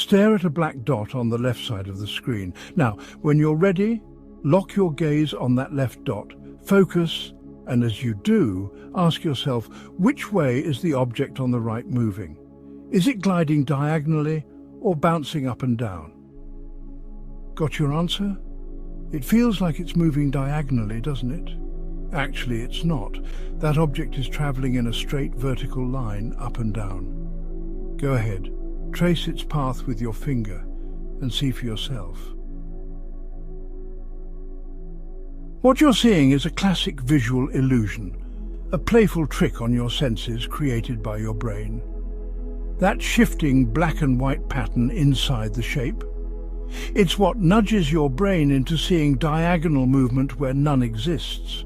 Stare at a black dot on the left side of the screen. Now, when you're ready, lock your gaze on that left dot, focus, and as you do, ask yourself, which way is the object on the right moving? Is it gliding diagonally or bouncing up and down? Got your answer? It feels like it's moving diagonally, doesn't it? Actually, it's not. That object is traveling in a straight vertical line up and down. Go ahead, trace its path with your finger and see for yourself. What you're seeing is a classic visual illusion, a playful trick on your senses created by your brain. That shifting black and white pattern inside the shape, it's what nudges your brain into seeing diagonal movement where none exists.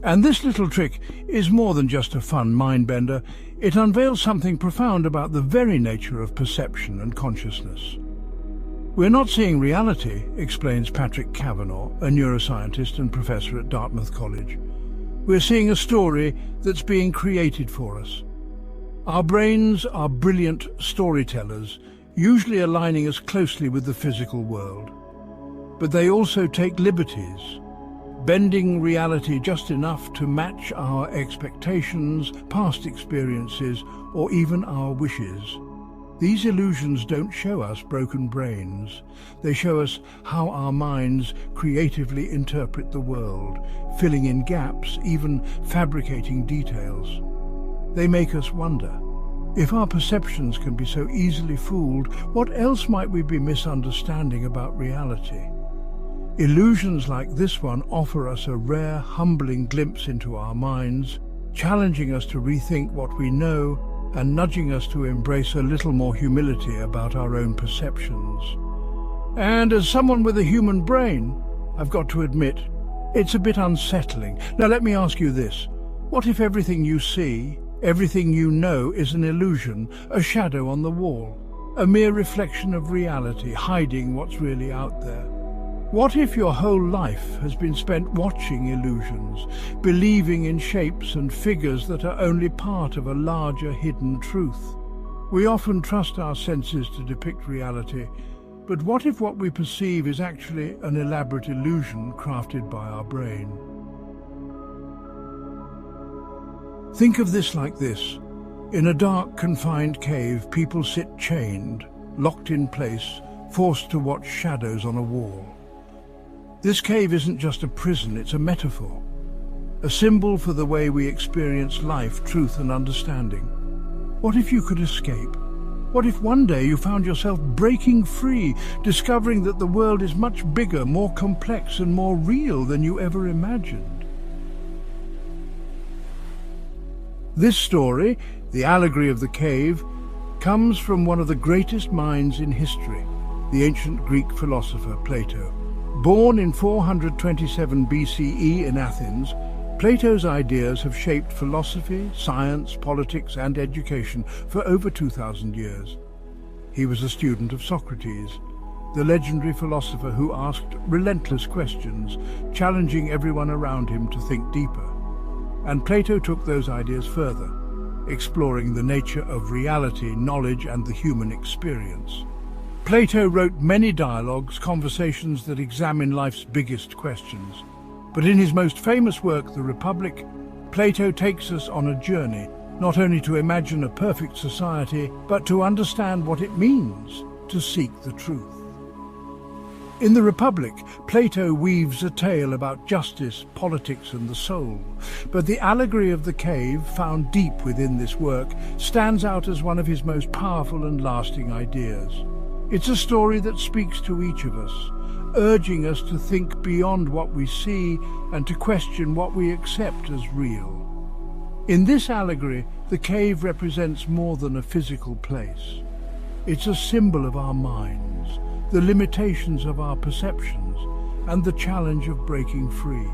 And this little trick is more than just a fun mind-bender. It unveils something profound about the very nature of perception and consciousness. We're not seeing reality, explains Patrick Kavanagh, a neuroscientist and professor at Dartmouth College. We're seeing a story that's being created for us. Our brains are brilliant storytellers, usually aligning us closely with the physical world. But they also take liberties, bending reality just enough to match our expectations, past experiences, or even our wishes. These illusions don't show us broken brains. They show us how our minds creatively interpret the world, filling in gaps, even fabricating details. They make us wonder, if our perceptions can be so easily fooled, what else might we be misunderstanding about reality? Illusions like this one offer us a rare, humbling glimpse into our minds, challenging us to rethink what we know and nudging us to embrace a little more humility about our own perceptions. And as someone with a human brain, I've got to admit, it's a bit unsettling. Now let me ask you this. What if everything you see, everything you know is an illusion, a shadow on the wall, a mere reflection of reality, hiding what's really out there? What if your whole life has been spent watching illusions, believing in shapes and figures that are only part of a larger hidden truth? We often trust our senses to depict reality, but what if what we perceive is actually an elaborate illusion crafted by our brain? Think of this like this. In a dark, confined cave, people sit chained, locked in place, forced to watch shadows on a wall. This cave isn't just a prison, it's a metaphor, a symbol for the way we experience life, truth and understanding. What if you could escape? What if one day you found yourself breaking free, discovering that the world is much bigger, more complex and more real than you ever imagined? This story, the allegory of the cave, comes from one of the greatest minds in history, the ancient Greek philosopher Plato. Born in 427 BCE in Athens, Plato's ideas have shaped philosophy, science, politics and education for over 2,000 years. He was a student of Socrates, the legendary philosopher who asked relentless questions, challenging everyone around him to think deeper. And Plato took those ideas further, exploring the nature of reality, knowledge and the human experience. Plato wrote many dialogues, conversations that examine life's biggest questions. But in his most famous work, The Republic, Plato takes us on a journey, not only to imagine a perfect society, but to understand what it means to seek the truth. In The Republic, Plato weaves a tale about justice, politics and the soul. But the allegory of the cave, found deep within this work, stands out as one of his most powerful and lasting ideas. It's a story that speaks to each of us, urging us to think beyond what we see and to question what we accept as real. In this allegory, the cave represents more than a physical place. It's a symbol of our minds, the limitations of our perceptions, and the challenge of breaking free.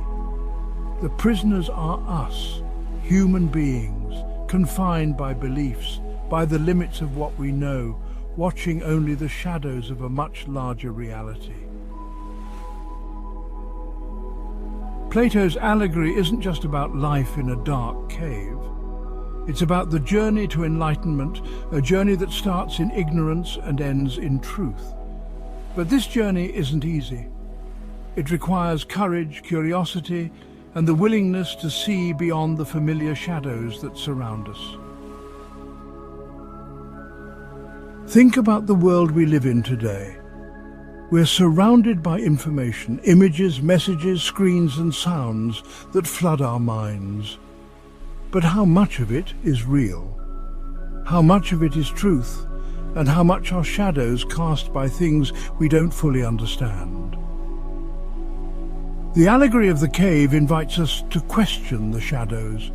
The prisoners are us, human beings, confined by beliefs, by the limits of what we know, watching only the shadows of a much larger reality. Plato's allegory isn't just about life in a dark cave. It's about the journey to enlightenment, a journey that starts in ignorance and ends in truth. But this journey isn't easy. It requires courage, curiosity, and the willingness to see beyond the familiar shadows that surround us. Think about the world we live in today. We're surrounded by information, images, messages, screens and sounds that flood our minds. But how much of it is real? How much of it is truth? And how much are shadows cast by things we don't fully understand? The allegory of the cave invites us to question the shadows,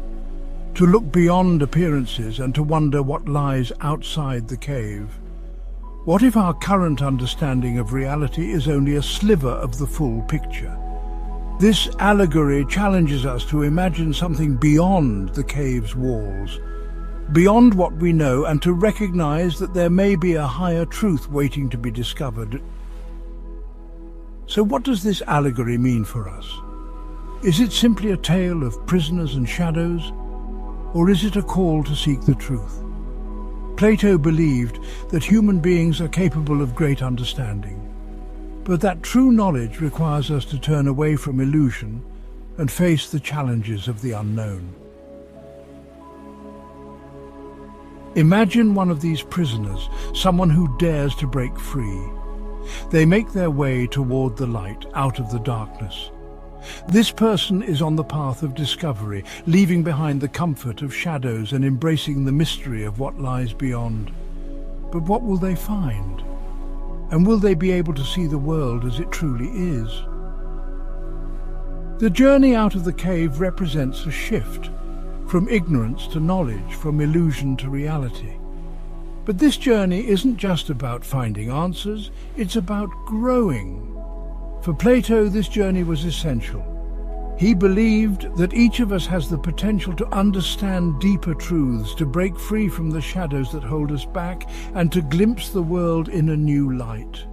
to look beyond appearances and to wonder what lies outside the cave. What if our current understanding of reality is only a sliver of the full picture? This allegory challenges us to imagine something beyond the cave's walls, beyond what we know, and to recognize that there may be a higher truth waiting to be discovered. So what does this allegory mean for us? Is it simply a tale of prisoners and shadows, or is it a call to seek the truth? Plato believed that human beings are capable of great understanding, but that true knowledge requires us to turn away from illusion and face the challenges of the unknown. Imagine one of these prisoners, someone who dares to break free. They make their way toward the light, out of the darkness. This person is on the path of discovery, leaving behind the comfort of shadows and embracing the mystery of what lies beyond. But what will they find? And will they be able to see the world as it truly is? The journey out of the cave represents a shift, from ignorance to knowledge, from illusion to reality. But this journey isn't just about finding answers, it's about growing. For Plato, this journey was essential. He believed that each of us has the potential to understand deeper truths, to break free from the shadows that hold us back, and to glimpse the world in a new light.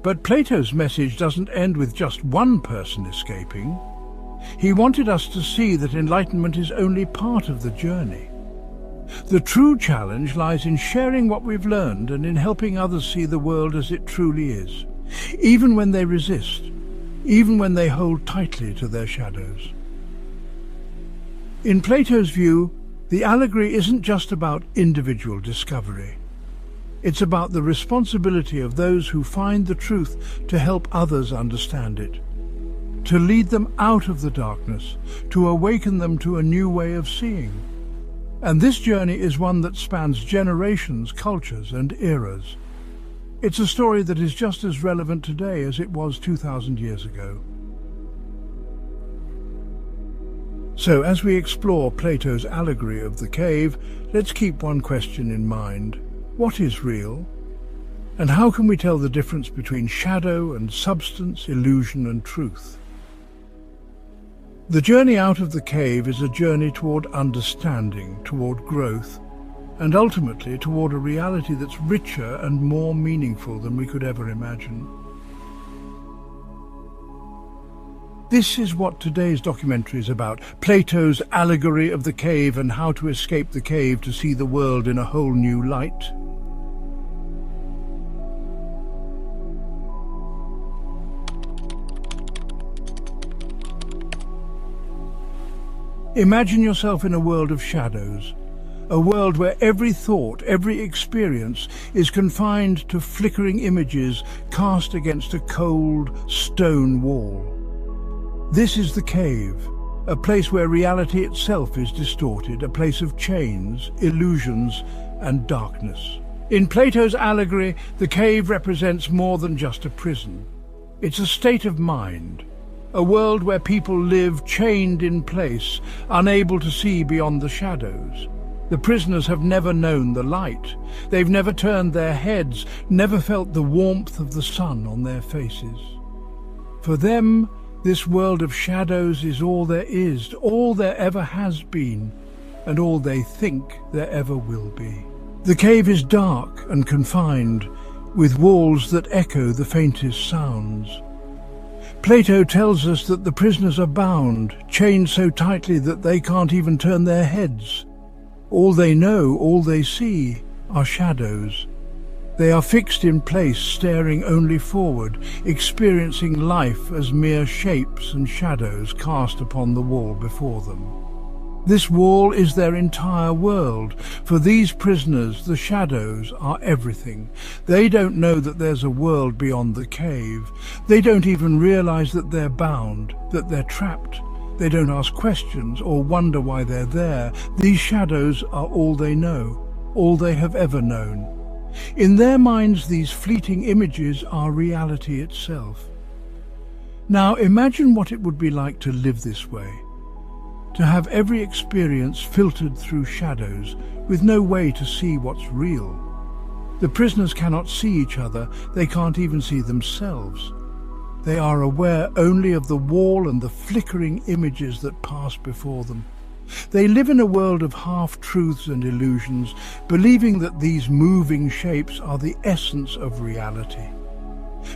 But Plato's message doesn't end with just one person escaping. He wanted us to see that enlightenment is only part of the journey. The true challenge lies in sharing what we've learned and in helping others see the world as it truly is, even when they resist, even when they hold tightly to their shadows. In Plato's view, the allegory isn't just about individual discovery. It's about the responsibility of those who find the truth to help others understand it, to lead them out of the darkness, to awaken them to a new way of seeing. And this journey is one that spans generations, cultures, and eras. It's a story that is just as relevant today as it was 2,000 years ago. So, as we explore Plato's allegory of the cave, let's keep one question in mind. What is real? And how can we tell the difference between shadow and substance, illusion and truth? The journey out of the cave is a journey toward understanding, toward growth, and ultimately toward a reality that's richer and more meaningful than we could ever imagine. This is what today's documentary is about, Plato's allegory of the cave and how to escape the cave to see the world in a whole new light. Imagine yourself in a world of shadows, a world where every thought, every experience is confined to flickering images cast against a cold stone wall. This is the cave, a place where reality itself is distorted, a place of chains, illusions, and darkness. In Plato's allegory, the cave represents more than just a prison. It's a state of mind, a world where people live chained in place, unable to see beyond the shadows. The prisoners have never known the light. They've never turned their heads, never felt the warmth of the sun on their faces. For them, this world of shadows is all there is, all there ever has been, and all they think there ever will be. The cave is dark and confined, with walls that echo the faintest sounds. Plato tells us that the prisoners are bound, chained so tightly that they can't even turn their heads. All they know, all they see, are shadows. They are fixed in place, staring only forward, experiencing life as mere shapes and shadows cast upon the wall before them. This wall is their entire world. For these prisoners, the shadows are everything. They don't know that there's a world beyond the cave. They don't even realize that they're bound, that they're trapped. They don't ask questions or wonder why they're there. These shadows are all they know, all they have ever known. In their minds, these fleeting images are reality itself. Now imagine what it would be like to live this way. To have every experience filtered through shadows, with no way to see what's real. The prisoners cannot see each other, they can't even see themselves. They are aware only of the wall and the flickering images that pass before them. They live in a world of half-truths and illusions, believing that these moving shapes are the essence of reality.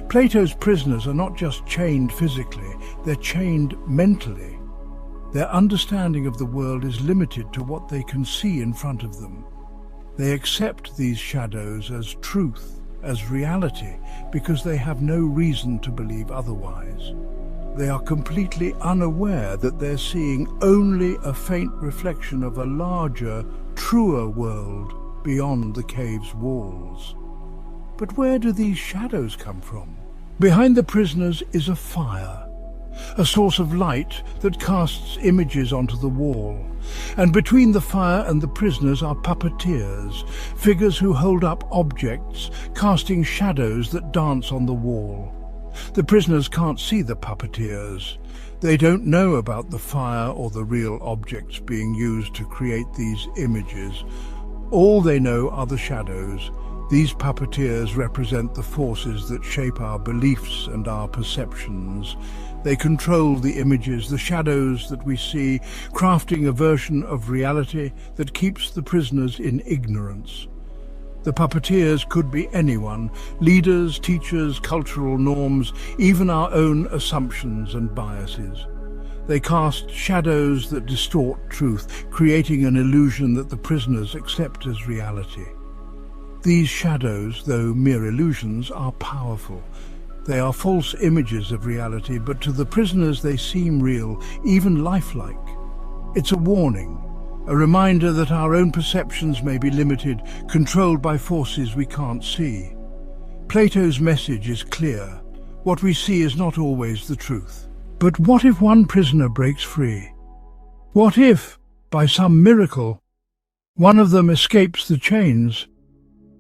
Plato's prisoners are not just chained physically, they're chained mentally. Their understanding of the world is limited to what they can see in front of them. They accept these shadows as truth, as reality, because they have no reason to believe otherwise. They are completely unaware that they're seeing only a faint reflection of a larger, truer world beyond the cave's walls. But where do these shadows come from? Behind the prisoners is a fire, a source of light that casts images onto the wall. And between the fire and the prisoners are puppeteers, figures who hold up objects, casting shadows that dance on the wall. The prisoners can't see the puppeteers. They don't know about the fire or the real objects being used to create these images. All they know are the shadows. These puppeteers represent the forces that shape our beliefs and our perceptions. They control the images, the shadows that we see, crafting a version of reality that keeps the prisoners in ignorance. The puppeteers could be anyone, leaders, teachers, cultural norms, even our own assumptions and biases. They cast shadows that distort truth, creating an illusion that the prisoners accept as reality. These shadows, though mere illusions, are powerful. They are false images of reality, but to the prisoners they seem real, even lifelike. It's a warning, a reminder that our own perceptions may be limited, controlled by forces we can't see. Plato's message is clear. What we see is not always the truth. But what if one prisoner breaks free? What if, by some miracle, one of them escapes the chains,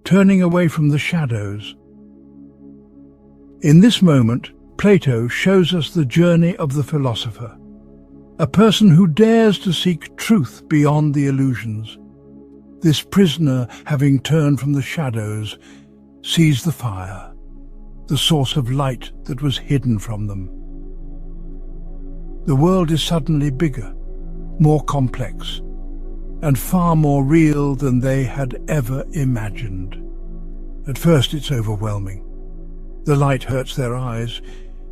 turning away from the shadows? In this moment, Plato shows us the journey of the philosopher, a person who dares to seek truth beyond the illusions. This prisoner, having turned from the shadows, sees the fire, the source of light that was hidden from them. The world is suddenly bigger, more complex, and far more real than they had ever imagined. At first it's overwhelming. The light hurts their eyes,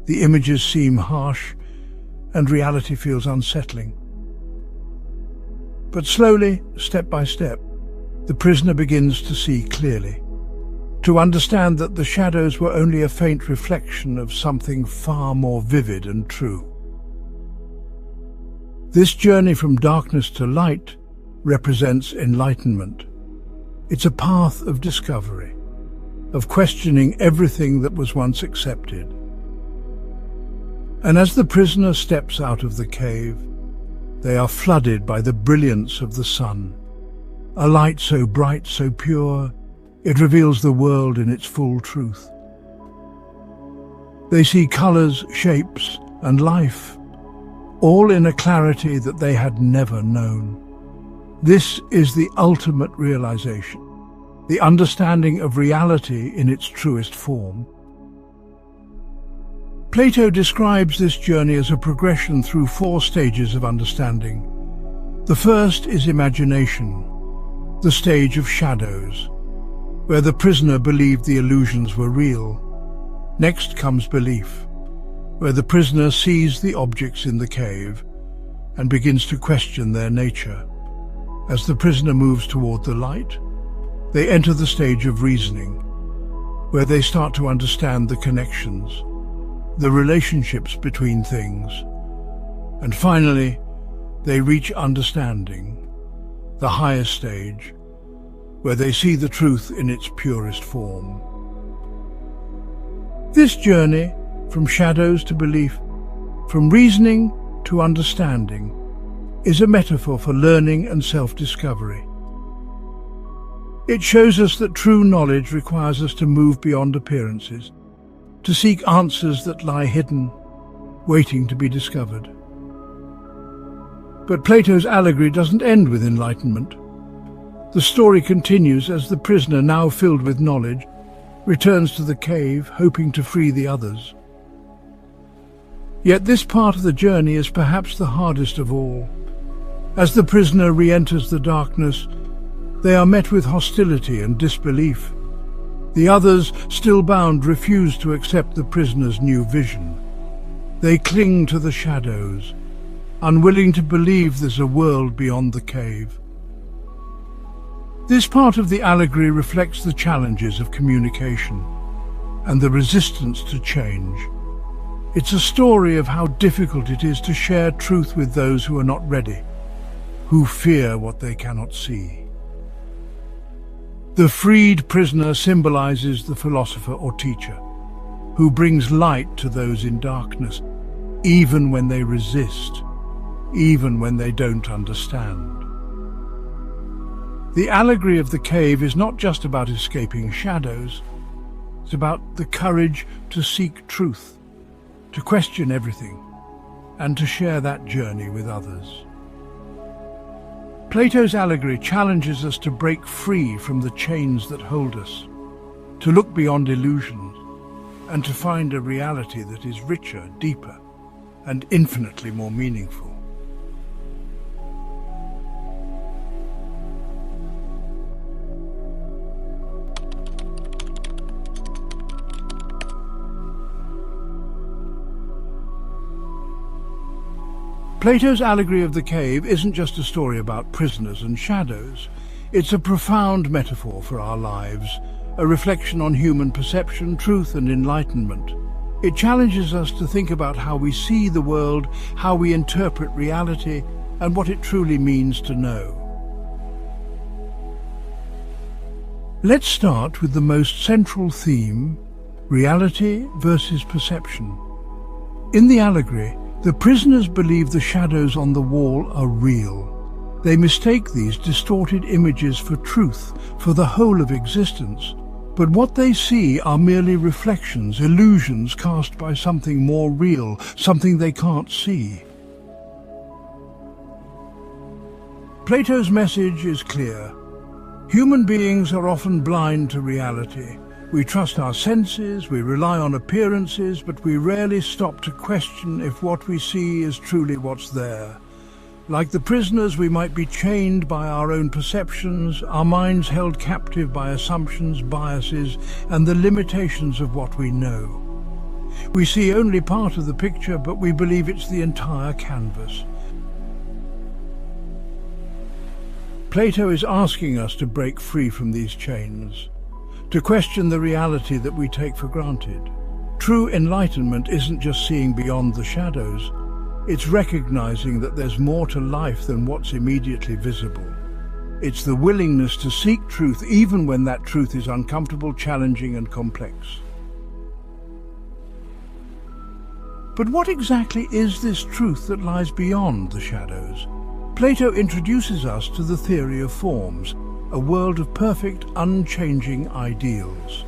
the images seem harsh, and reality feels unsettling. But slowly, step by step, the prisoner begins to see clearly, to understand that the shadows were only a faint reflection of something far more vivid and true. This journey from darkness to light represents enlightenment. It's a path of discovery, of questioning everything that was once accepted. And as the prisoner steps out of the cave, they are flooded by the brilliance of the sun, a light so bright, so pure, it reveals the world in its full truth. They see colors, shapes, and life, all in a clarity that they had never known. This is the ultimate realization, the understanding of reality in its truest form. Plato describes this journey as a progression through 4 stages of understanding. The first is imagination, the stage of shadows, where the prisoner believed the illusions were real. Next comes belief, where the prisoner sees the objects in the cave and begins to question their nature. As the prisoner moves toward the light, they enter the stage of reasoning, where they start to understand the connections, the relationships between things, and finally, they reach understanding, the highest stage, where they see the truth in its purest form. This journey, from shadows to belief, from reasoning to understanding, is a metaphor for learning and self-discovery. It shows us that true knowledge requires us to move beyond appearances, to seek answers that lie hidden, waiting to be discovered. But Plato's allegory doesn't end with enlightenment. The story continues as the prisoner, now filled with knowledge, returns to the cave, hoping to free the others. Yet this part of the journey is perhaps the hardest of all. As the prisoner re-enters the darkness, they are met with hostility and disbelief. The others, still bound, refuse to accept the prisoner's new vision. They cling to the shadows, unwilling to believe there's a world beyond the cave. This part of the allegory reflects the challenges of communication and the resistance to change. It's a story of how difficult it is to share truth with those who are not ready, who fear what they cannot see. The freed prisoner symbolizes the philosopher or teacher, who brings light to those in darkness, even when they resist, even when they don't understand. The allegory of the cave is not just about escaping shadows. It's about the courage to seek truth, to question everything, and to share that journey with others. Plato's allegory challenges us to break free from the chains that hold us, to look beyond illusions, and to find a reality that is richer, deeper, and infinitely more meaningful. Plato's allegory of the cave isn't just a story about prisoners and shadows. It's a profound metaphor for our lives, a reflection on human perception, truth, and enlightenment. It challenges us to think about how we see the world, how we interpret reality, and what it truly means to know. Let's start with the most central theme, reality versus perception. In the allegory, the prisoners believe the shadows on the wall are real. They mistake these distorted images for truth, for the whole of existence. But what they see are merely reflections, illusions cast by something more real, something they can't see. Plato's message is clear. Human beings are often blind to reality. We trust our senses, we rely on appearances, but we rarely stop to question if what we see is truly what's there. Like the prisoners, we might be chained by our own perceptions, our minds held captive by assumptions, biases, and the limitations of what we know. We see only part of the picture, but we believe it's the entire canvas. Plato is asking us to break free from these chains, to question the reality that we take for granted. True enlightenment isn't just seeing beyond the shadows. It's recognizing that there's more to life than what's immediately visible. It's the willingness to seek truth even when that truth is uncomfortable, challenging, and complex. But what exactly is this truth that lies beyond the shadows? Plato introduces us to the theory of forms, a world of perfect, unchanging ideals.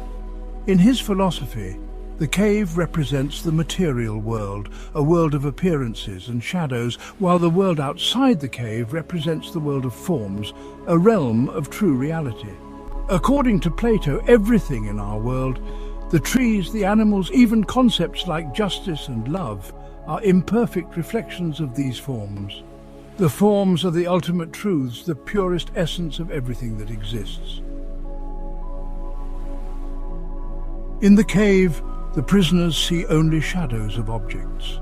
In his philosophy, the cave represents the material world, a world of appearances and shadows, while the world outside the cave represents the world of forms, a realm of true reality. According to Plato, everything in our world, the trees, the animals, even concepts like justice and love, are imperfect reflections of these forms. The forms are the ultimate truths, the purest essence of everything that exists. In the cave, the prisoners see only shadows of objects.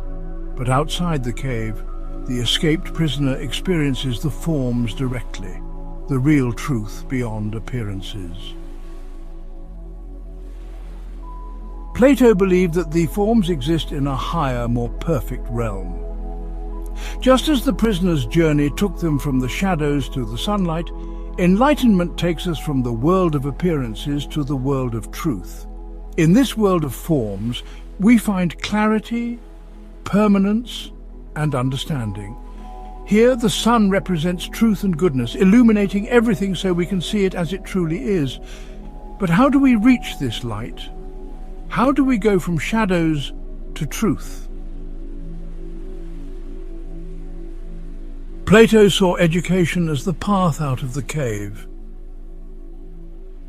But outside the cave, the escaped prisoner experiences the forms directly, the real truth beyond appearances. Plato believed that the forms exist in a higher, more perfect realm. Just as the prisoner's journey took them from the shadows to the sunlight, enlightenment takes us from the world of appearances to the world of truth. In this world of forms, we find clarity, permanence, and understanding. Here, the sun represents truth and goodness, illuminating everything so we can see it as it truly is. But how do we reach this light? How do we go from shadows to truth? Plato saw education as the path out of the cave.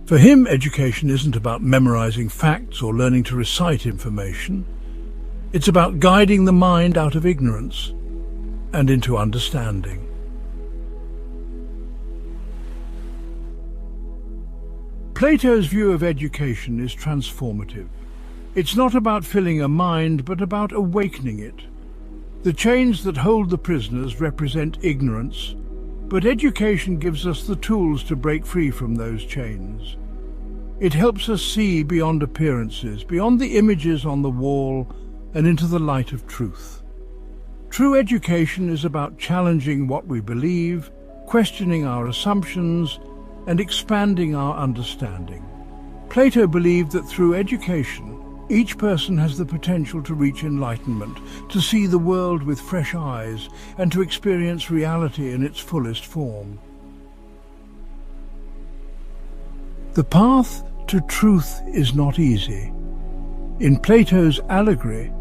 For him, education isn't about memorizing facts or learning to recite information. It's about guiding the mind out of ignorance and into understanding. Plato's view of education is transformative. It's not about filling a mind, but about awakening it. The chains that hold the prisoners represent ignorance, but education gives us the tools to break free from those chains. It helps us see beyond appearances, beyond the images on the wall, and into the light of truth. True education is about challenging what we believe, questioning our assumptions, and expanding our understanding. Plato believed that through education, each person has the potential to reach enlightenment, to see the world with fresh eyes, and to experience reality in its fullest form. The path to truth is not easy. In Plato's Allegory,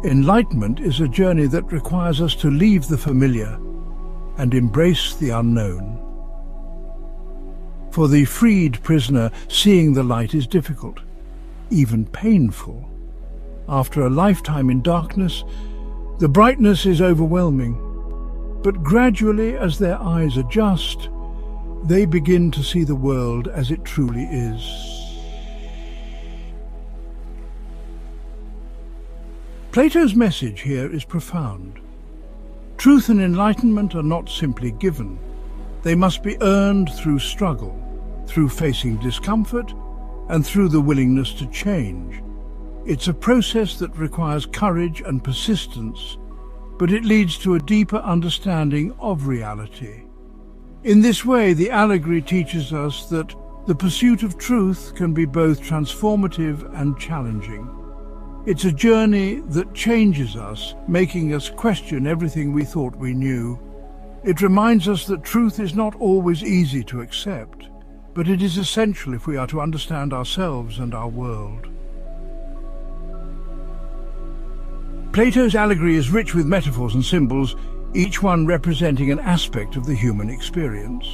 enlightenment is a journey that requires us to leave the familiar and embrace the unknown. For the freed prisoner, seeing the light is difficult, even painful. After a lifetime in darkness, the brightness is overwhelming. But gradually, as their eyes adjust, they begin to see the world as it truly is. Plato's message here is profound. Truth and enlightenment are not simply given. They must be earned through struggle, through facing discomfort, and through the willingness to change. It's a process that requires courage and persistence, but it leads to a deeper understanding of reality. In this way, the allegory teaches us that the pursuit of truth can be both transformative and challenging. It's a journey that changes us, making us question everything we thought we knew. It reminds us that truth is not always easy to accept, but it is essential if we are to understand ourselves and our world. Plato's allegory is rich with metaphors and symbols, each one representing an aspect of the human experience.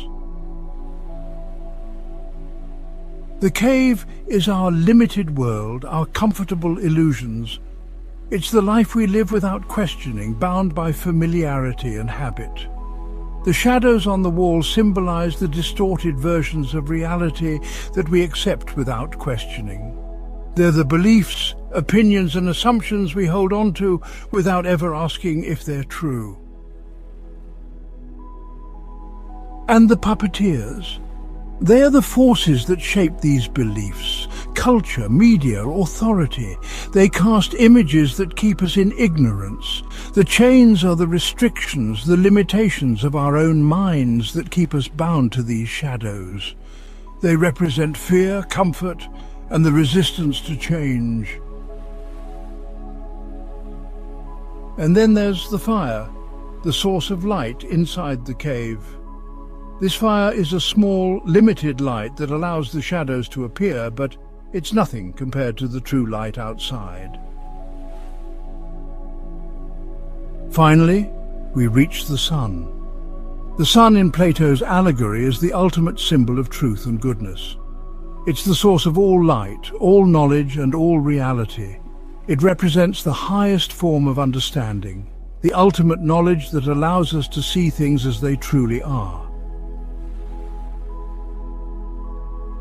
The cave is our limited world, our comfortable illusions. It's the life we live without questioning, bound by familiarity and habit. The shadows on the wall symbolize the distorted versions of reality that we accept without questioning. They're the beliefs, opinions, and assumptions we hold on to without ever asking if they're true. And the puppeteers. They are the forces that shape these beliefs. Culture, media, authority. They cast images that keep us in ignorance. The chains are the restrictions, the limitations of our own minds that keep us bound to these shadows. They represent fear, comfort, and the resistance to change. And then there's the fire, the source of light inside the cave. This fire is a small, limited light that allows the shadows to appear, but it's nothing compared to the true light outside. Finally, we reach the sun. The sun in Plato's allegory is the ultimate symbol of truth and goodness. It's the source of all light, all knowledge, and all reality. It represents the highest form of understanding, the ultimate knowledge that allows us to see things as they truly are.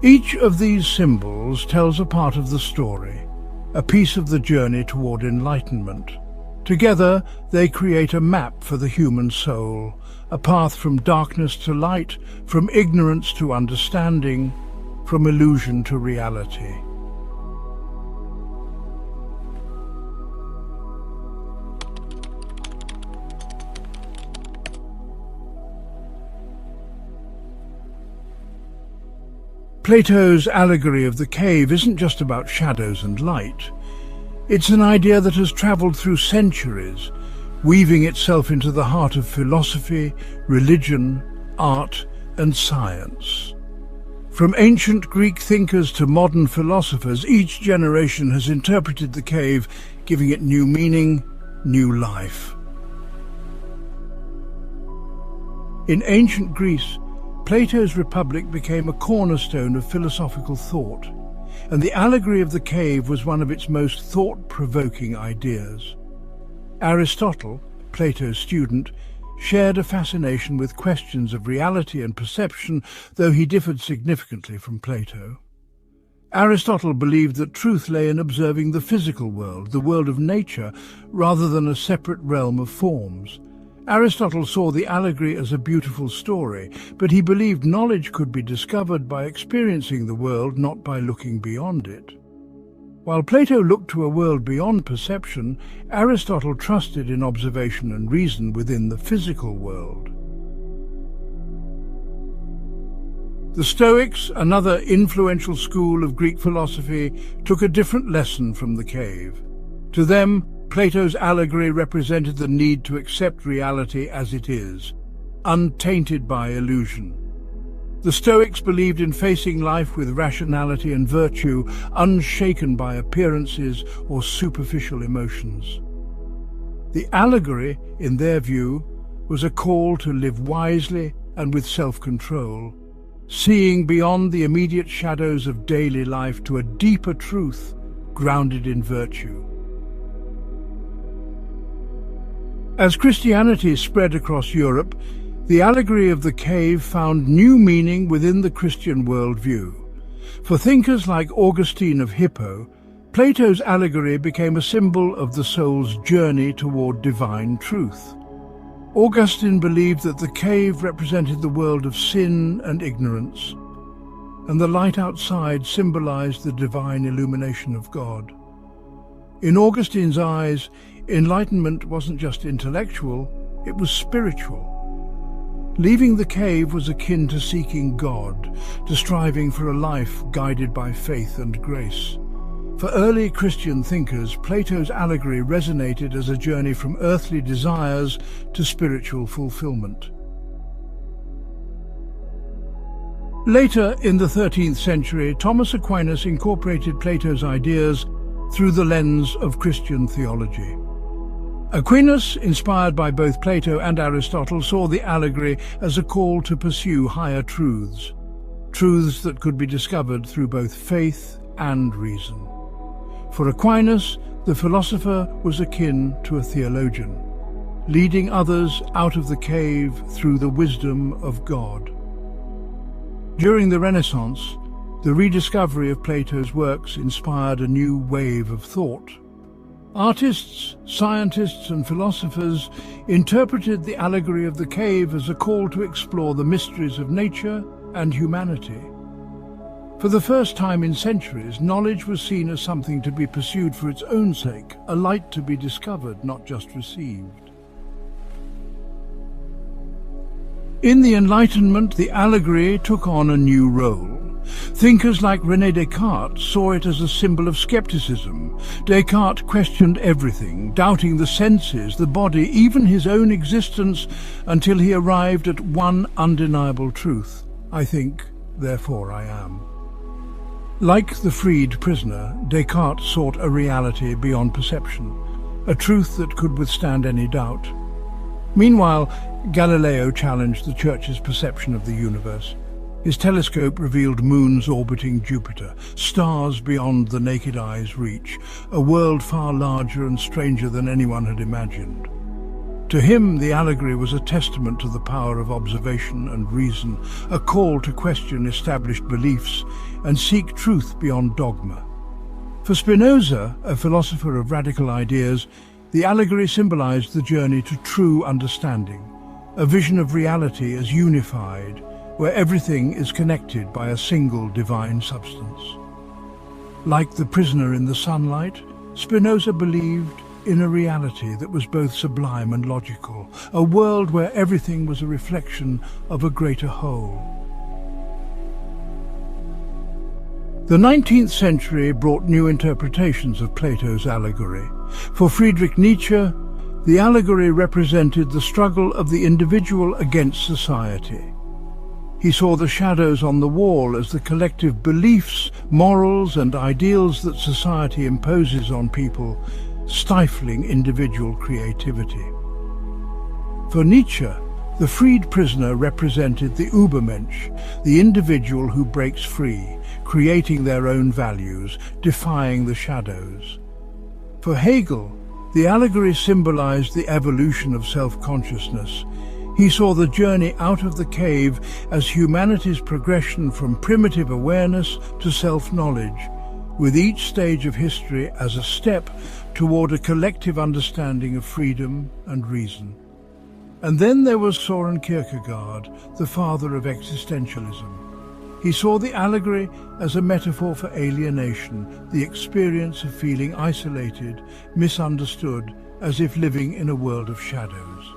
Each of these symbols tells a part of the story, a piece of the journey toward enlightenment. Together, they create a map for the human soul, a path from darkness to light, from ignorance to understanding, from illusion to reality. Plato's allegory of the cave isn't just about shadows and light. It's an idea that has travelled through centuries, weaving itself into the heart of philosophy, religion, art, and science. From ancient Greek thinkers to modern philosophers, each generation has interpreted the cave, giving it new meaning, new life. In ancient Greece, Plato's Republic became a cornerstone of philosophical thought, and the allegory of the cave was one of its most thought-provoking ideas. Aristotle, Plato's student, shared a fascination with questions of reality and perception, though he differed significantly from Plato. Aristotle believed that truth lay in observing the physical world, the world of nature, rather than a separate realm of forms. Aristotle saw the allegory as a beautiful story, but he believed knowledge could be discovered by experiencing the world, not by looking beyond it. While Plato looked to a world beyond perception, Aristotle trusted in observation and reason within the physical world. The Stoics, another influential school of Greek philosophy, took a different lesson from the cave. To them, Plato's allegory represented the need to accept reality as it is, untainted by illusion. The Stoics believed in facing life with rationality and virtue, unshaken by appearances or superficial emotions. The allegory, in their view, was a call to live wisely and with self-control, seeing beyond the immediate shadows of daily life to a deeper truth grounded in virtue. As Christianity spread across Europe, the allegory of the cave found new meaning within the Christian worldview. For thinkers like Augustine of Hippo, Plato's allegory became a symbol of the soul's journey toward divine truth. Augustine believed that the cave represented the world of sin and ignorance, and the light outside symbolized the divine illumination of God. In Augustine's eyes, enlightenment wasn't just intellectual, it was spiritual. Leaving the cave was akin to seeking God, to striving for a life guided by faith and grace. For early Christian thinkers, Plato's allegory resonated as a journey from earthly desires to spiritual fulfillment. Later, in the 13th century, Thomas Aquinas incorporated Plato's ideas through the lens of Christian theology. Aquinas, inspired by both Plato and Aristotle, saw the allegory as a call to pursue higher truths, truths that could be discovered through both faith and reason. For Aquinas, the philosopher was akin to a theologian, leading others out of the cave through the wisdom of God. During the Renaissance, the rediscovery of Plato's works inspired a new wave of thought. Artists, scientists, and philosophers interpreted the allegory of the cave as a call to explore the mysteries of nature and humanity. For the first time in centuries, knowledge was seen as something to be pursued for its own sake, a light to be discovered, not just received. In the Enlightenment, the allegory took on a new role. Thinkers like René Descartes saw it as a symbol of skepticism. Descartes questioned everything, doubting the senses, the body, even his own existence, until he arrived at one undeniable truth: I think, therefore I am. Like the freed prisoner, Descartes sought a reality beyond perception, a truth that could withstand any doubt. Meanwhile, Galileo challenged the Church's perception of the universe. His telescope revealed moons orbiting Jupiter, stars beyond the naked eye's reach, a world far larger and stranger than anyone had imagined. To him, the allegory was a testament to the power of observation and reason, a call to question established beliefs and seek truth beyond dogma. For Spinoza, a philosopher of radical ideas, the allegory symbolized the journey to true understanding, a vision of reality as unified, where everything is connected by a single divine substance. Like the prisoner in the sunlight, Spinoza believed in a reality that was both sublime and logical, a world where everything was a reflection of a greater whole. The 19th century brought new interpretations of Plato's allegory. For Friedrich Nietzsche, the allegory represented the struggle of the individual against society. He saw the shadows on the wall as the collective beliefs, morals and ideals that society imposes on people, stifling individual creativity. For Nietzsche, the freed prisoner represented the 𝐓𝐫𝐿, the individual who breaks free, creating their own values, defying the shadows. For Hegel, the allegory symbolized the evolution of self-consciousness. He saw the journey out of the cave as humanity's progression from primitive awareness to self-knowledge, with each stage of history as a step toward a collective understanding of freedom and reason. And then there was Søren Kierkegaard, the father of existentialism. He saw the allegory as a metaphor for alienation, the experience of feeling isolated, misunderstood, as if living in a world of shadows.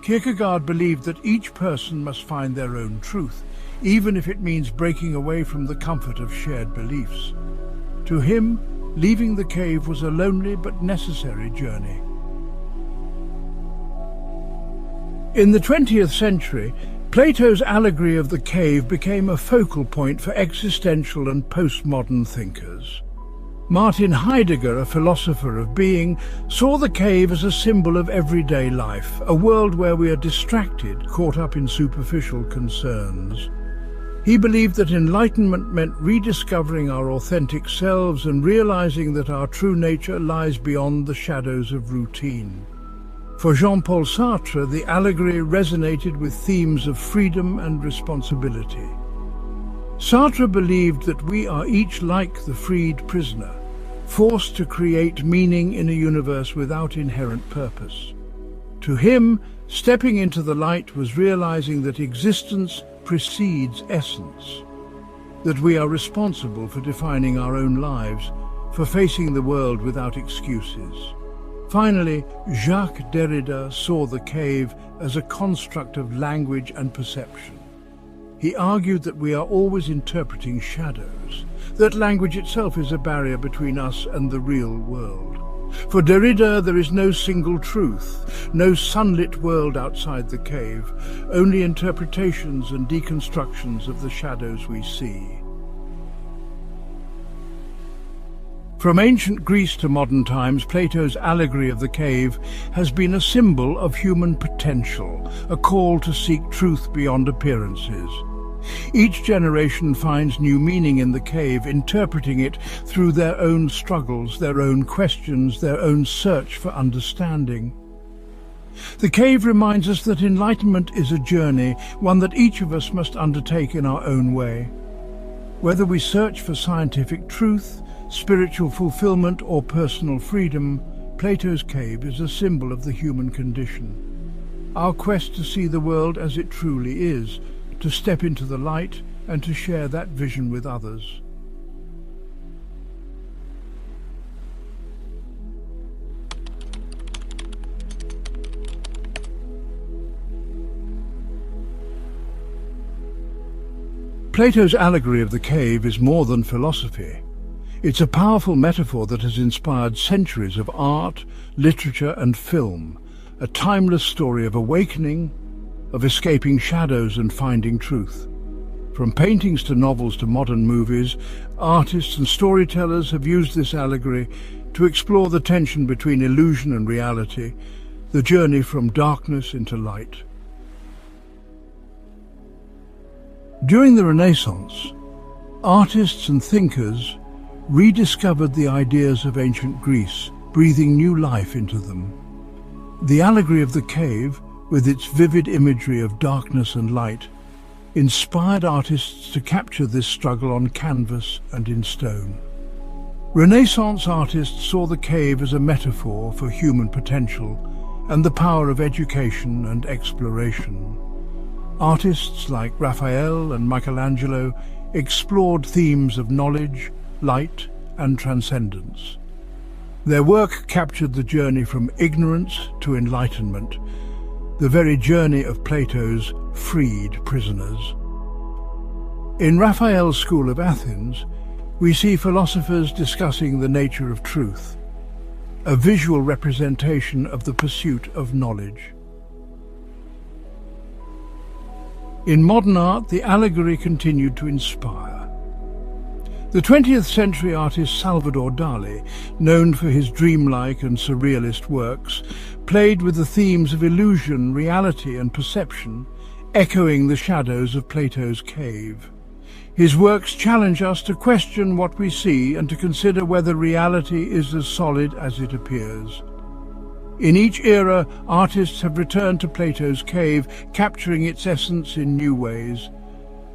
Kierkegaard believed that each person must find their own truth, even if it means breaking away from the comfort of shared beliefs. To him, leaving the cave was a lonely but necessary journey. In the 20th century, Plato's allegory of the cave became a focal point for existential and postmodern thinkers. Martin Heidegger, a philosopher of being, saw the cave as a symbol of everyday life, a world where we are distracted, caught up in superficial concerns. He believed that enlightenment meant rediscovering our authentic selves and realizing that our true nature lies beyond the shadows of routine. For Jean-Paul Sartre, the allegory resonated with themes of freedom and responsibility. Sartre believed that we are each like the freed prisoner, forced to create meaning in a universe without inherent purpose. To him, stepping into the light was realizing that existence precedes essence, that we are responsible for defining our own lives, for facing the world without excuses. Finally, Jacques Derrida saw the cave as a construct of language and perception. He argued that we are always interpreting shadows, that language itself is a barrier between us and the real world. For Derrida, there is no single truth, no sunlit world outside the cave, only interpretations and deconstructions of the shadows we see. From ancient Greece to modern times, Plato's allegory of the cave has been a symbol of human potential, a call to seek truth beyond appearances. Each generation finds new meaning in the cave, interpreting it through their own struggles, their own questions, their own search for understanding. The cave reminds us that enlightenment is a journey, one that each of us must undertake in our own way. Whether we search for scientific truth, spiritual fulfillment or personal freedom, Plato's cave is a symbol of the human condition. Our quest to see the world as it truly is, to step into the light and to share that vision with others. Plato's allegory of the cave is more than philosophy. It's a powerful metaphor that has inspired centuries of art, literature and film, a timeless story of awakening, of escaping shadows and finding truth. From paintings to novels to modern movies, artists and storytellers have used this allegory to explore the tension between illusion and reality, the journey from darkness into light. During the Renaissance, artists and thinkers rediscovered the ideas of ancient Greece, breathing new life into them. The allegory of the cave, with its vivid imagery of darkness and light, inspired artists to capture this struggle on canvas and in stone. Renaissance artists saw the cave as a metaphor for human potential and the power of education and exploration. Artists like Raphael and Michelangelo explored themes of knowledge, light, and transcendence. Their work captured the journey from ignorance to enlightenment, the very journey of Plato's freed prisoners. In Raphael's school of Athens, we see philosophers discussing the nature of truth, a visual representation of the pursuit of knowledge. In modern art, the allegory continued to inspire. The 20th century artist Salvador Dali, known for his dreamlike and surrealist works, played with the themes of illusion, reality, and perception, echoing the shadows of Plato's cave. His works challenge us to question what we see and to consider whether reality is as solid as it appears. In each era, artists have returned to Plato's cave, capturing its essence in new ways.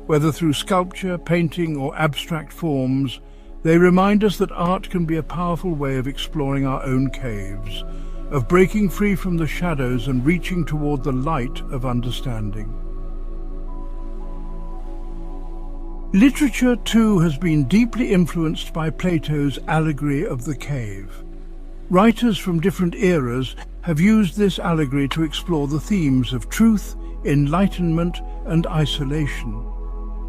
Whether through sculpture, painting, or abstract forms, they remind us that art can be a powerful way of exploring our own caves, of breaking free from the shadows and reaching toward the light of understanding. Literature, too, has been deeply influenced by Plato's allegory of the cave. Writers from different eras have used this allegory to explore the themes of truth, enlightenment, and isolation.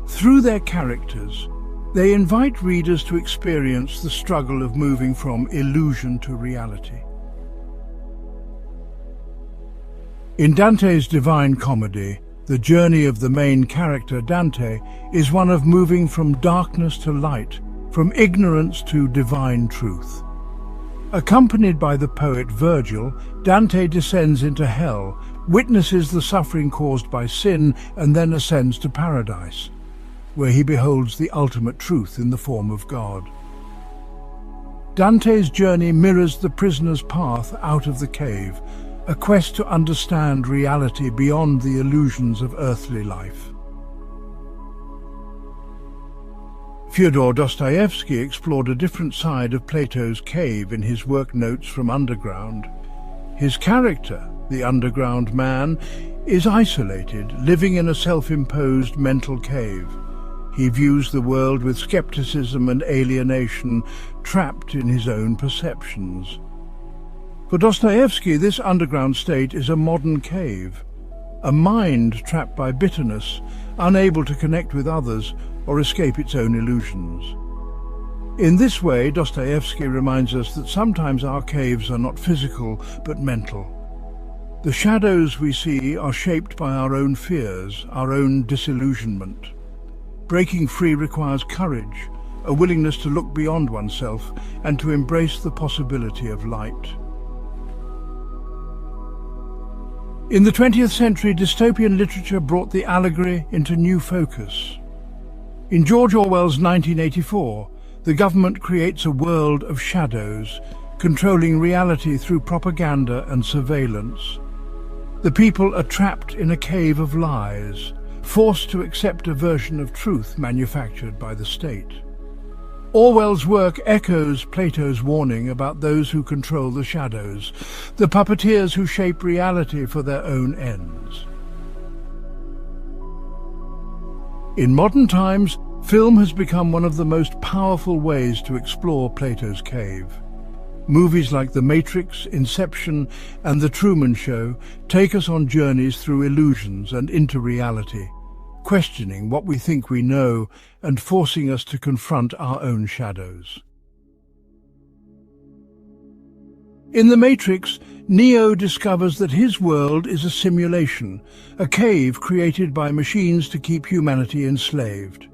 Through their characters, they invite readers to experience the struggle of moving from illusion to reality. In Dante's Divine Comedy, the journey of the main character, Dante, is one of moving from darkness to light, from ignorance to divine truth. Accompanied by the poet Virgil, Dante descends into hell, witnesses the suffering caused by sin, and then ascends to paradise, where he beholds the ultimate truth in the form of God. Dante's journey mirrors the prisoner's path out of the cave, a quest to understand reality beyond the illusions of earthly life. Fyodor Dostoevsky explored a different side of Plato's cave in his work Notes from Underground. His character, the underground man, is isolated, living in a self-imposed mental cave. He views the world with skepticism and alienation, trapped in his own perceptions. For Dostoevsky, this underground state is a modern cave, a mind trapped by bitterness, unable to connect with others or escape its own illusions. In this way, Dostoevsky reminds us that sometimes our caves are not physical, but mental. The shadows we see are shaped by our own fears, our own disillusionment. Breaking free requires courage, a willingness to look beyond oneself and to embrace the possibility of light. In the 20th century, dystopian literature brought the allegory into new focus. In George Orwell's 1984, the government creates a world of shadows, controlling reality through propaganda and surveillance. The people are trapped in a cave of lies, forced to accept a version of truth manufactured by the state. Orwell's work echoes Plato's warning about those who control the shadows, the puppeteers who shape reality for their own ends. In modern times, film has become one of the most powerful ways to explore Plato's cave. Movies like The Matrix, Inception, and The Truman Show take us on journeys through illusions and into reality, questioning what we think we know and forcing us to confront our own shadows. In The Matrix, Neo discovers that his world is a simulation, a cave created by machines to keep humanity enslaved.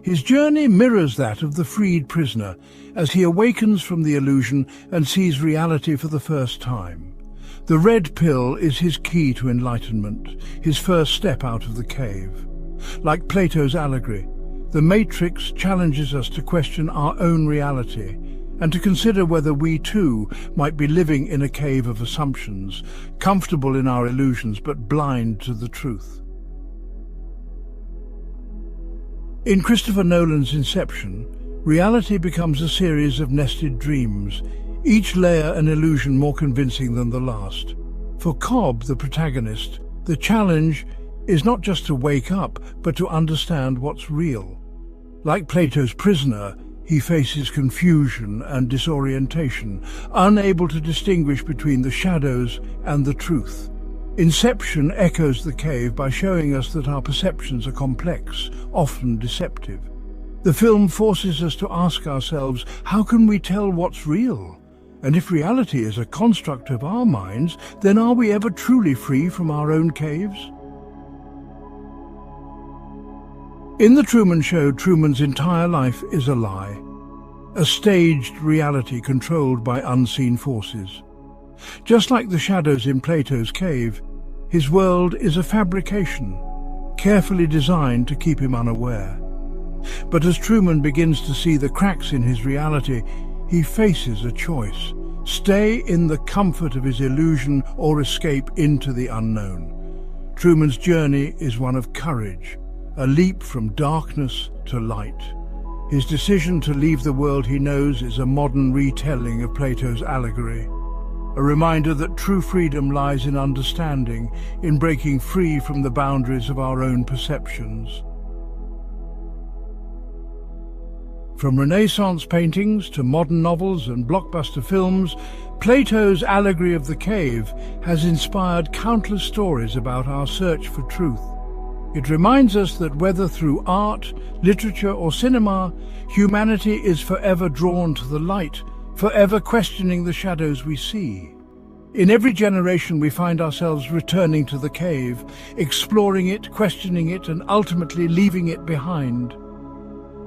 His journey mirrors that of the freed prisoner as he awakens from the illusion and sees reality for the first time. The red pill is his key to enlightenment, his first step out of the cave. Like Plato's allegory, The Matrix challenges us to question our own reality and to consider whether we too might be living in a cave of assumptions, comfortable in our illusions but blind to the truth. In Christopher Nolan's Inception, Reality becomes a series of nested dreams, each layer an illusion more convincing than the last. For 𝐓𝐫𝐻, the protagonist, the challenge is not just to wake up, but to understand what's real. Like Plato's prisoner, he faces confusion and disorientation, unable to distinguish between the shadows and the truth. Inception echoes the cave by showing us that our perceptions are complex, often deceptive. The film forces us to ask ourselves, how can we tell what's real? And if reality is a construct of our minds, then are we ever truly free from our own caves? In The Truman Show, Truman's entire life is a lie, a staged reality controlled by unseen forces. Just like the shadows in Plato's cave, his world is a fabrication, carefully designed to keep him unaware. But as Truman begins to see the cracks in his reality, he faces a choice: stay in the comfort of his illusion or escape into the unknown. Truman's journey is one of courage, a leap from darkness to light. His decision to leave the world he knows is a modern retelling of Plato's Allegory, a reminder that true freedom lies in understanding, in breaking free from the boundaries of our own perceptions. From Renaissance paintings to modern novels and blockbuster films, Plato's Allegory of the Cave has inspired countless stories about our search for truth. It reminds us that whether through art, literature or cinema, humanity is forever drawn to the light, forever questioning the shadows we see. In every generation we find ourselves returning to the cave, exploring it, questioning it, and ultimately leaving it behind.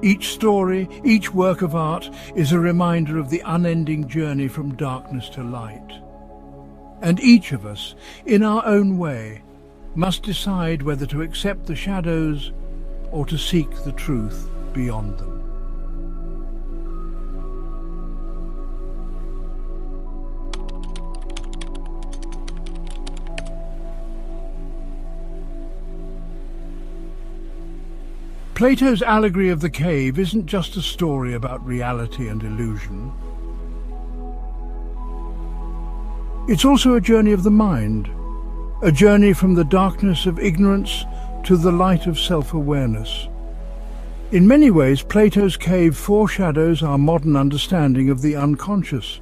Each story, each work of art is a reminder of the unending journey from darkness to light. And each of us, in our own way, must decide whether to accept the shadows or to seek the truth beyond them. Plato's Allegory of the Cave isn't just a story about reality and illusion. It's also a journey of the mind, a journey from the darkness of ignorance to the light of self-awareness. In many ways, Plato's cave foreshadows our modern understanding of the unconscious,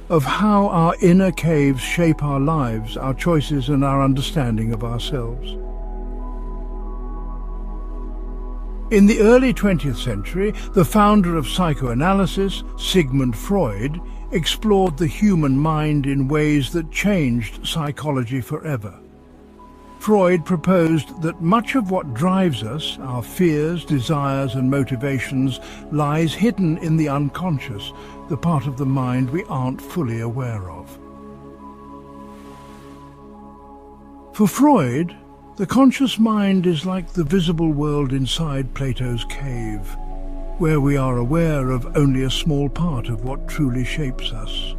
of how our inner caves shape our lives, our choices, and our understanding of ourselves. In the early 20th century, the founder of psychoanalysis, Sigmund Freud, explored the human mind in ways that changed psychology forever. Freud proposed that much of what drives us, our fears, desires and motivations, lies hidden in the unconscious, the part of the mind we aren't fully aware of. For Freud, the conscious mind is like the visible world inside Plato's cave, where we are aware of only a small part of what truly shapes us.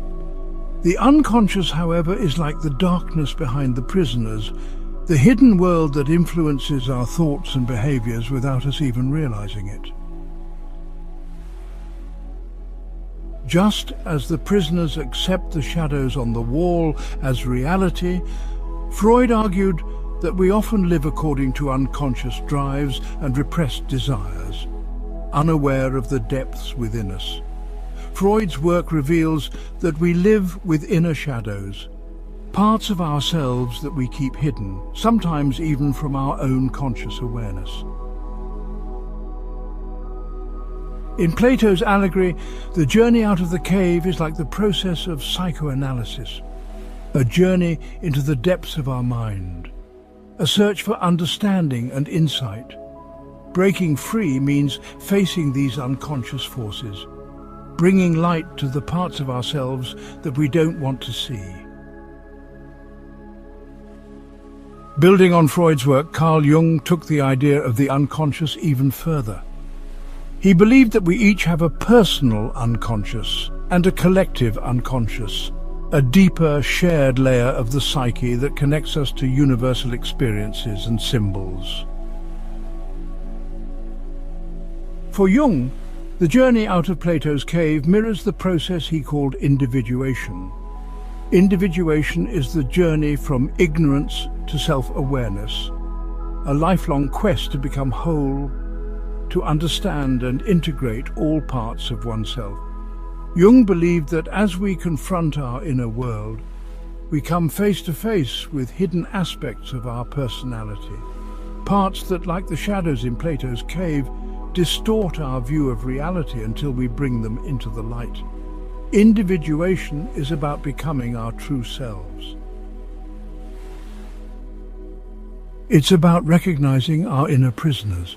The unconscious, however, is like the darkness behind the prisoners, the hidden world that influences our thoughts and behaviors without us even realizing it. Just as the prisoners accept the shadows on the wall as reality, Freud argued that we often live according to unconscious drives and repressed desires, unaware of the depths within us. Freud's work reveals that we live with inner shadows, parts of ourselves that we keep hidden, sometimes even from our own conscious awareness. In Plato's allegory, the journey out of the cave is like the process of psychoanalysis, a journey into the depths of our mind, a search for understanding and insight. Breaking free means facing these unconscious forces, bringing light to the parts of ourselves that we don't want to see. Building on Freud's work, Carl Jung took the idea of the unconscious even further. He believed that we each have a personal unconscious and a collective unconscious, a deeper, shared layer of the psyche that connects us to universal experiences and symbols. For Jung, The journey out of Plato's cave mirrors the process he called individuation. Individuation is the journey from ignorance to self-awareness, a lifelong quest to become whole, to understand and integrate all parts of oneself. Jung believed that as we confront our inner world, we come face to face with hidden aspects of our personality, parts that, like the shadows in Plato's cave, distort our view of reality until we bring them into the light. Individuation is about becoming our true selves. It's about recognizing our inner prisoners,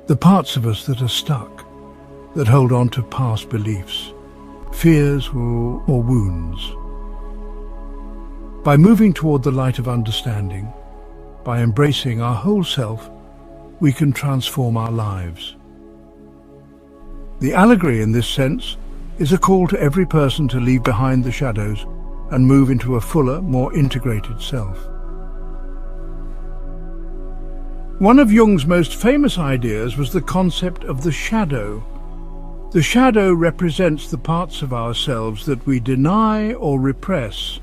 the parts of us that are stuck, that hold on to past beliefs, fears or wounds. By moving toward the light of understanding, by embracing our whole self, we can transform our lives. The allegory, in this sense, is a call to every person to leave behind the shadows and move into a fuller, more integrated self. One of Jung's most famous ideas was the concept of the shadow. The shadow represents the parts of ourselves that we deny or repress,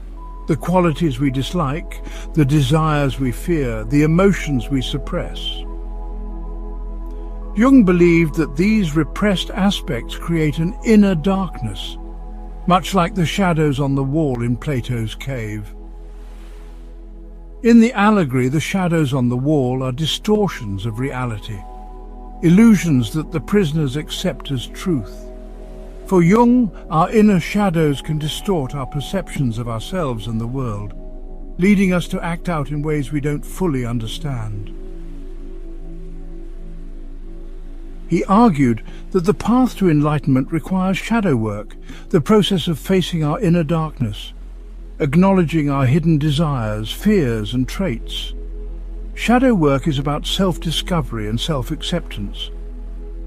the qualities we dislike, the desires we fear, the emotions we suppress. Jung believed that these repressed aspects create an inner darkness, much like the shadows on the wall in Plato's cave. In the allegory, the shadows on the wall are distortions of reality, illusions that the prisoners accept as truth. For Jung, our inner shadows can distort our perceptions of ourselves and the world, leading us to act out in ways we don't fully understand. He argued that the path to enlightenment requires shadow work, the process of facing our inner darkness, acknowledging our hidden desires, fears and traits. Shadow work is about self-discovery and self-acceptance.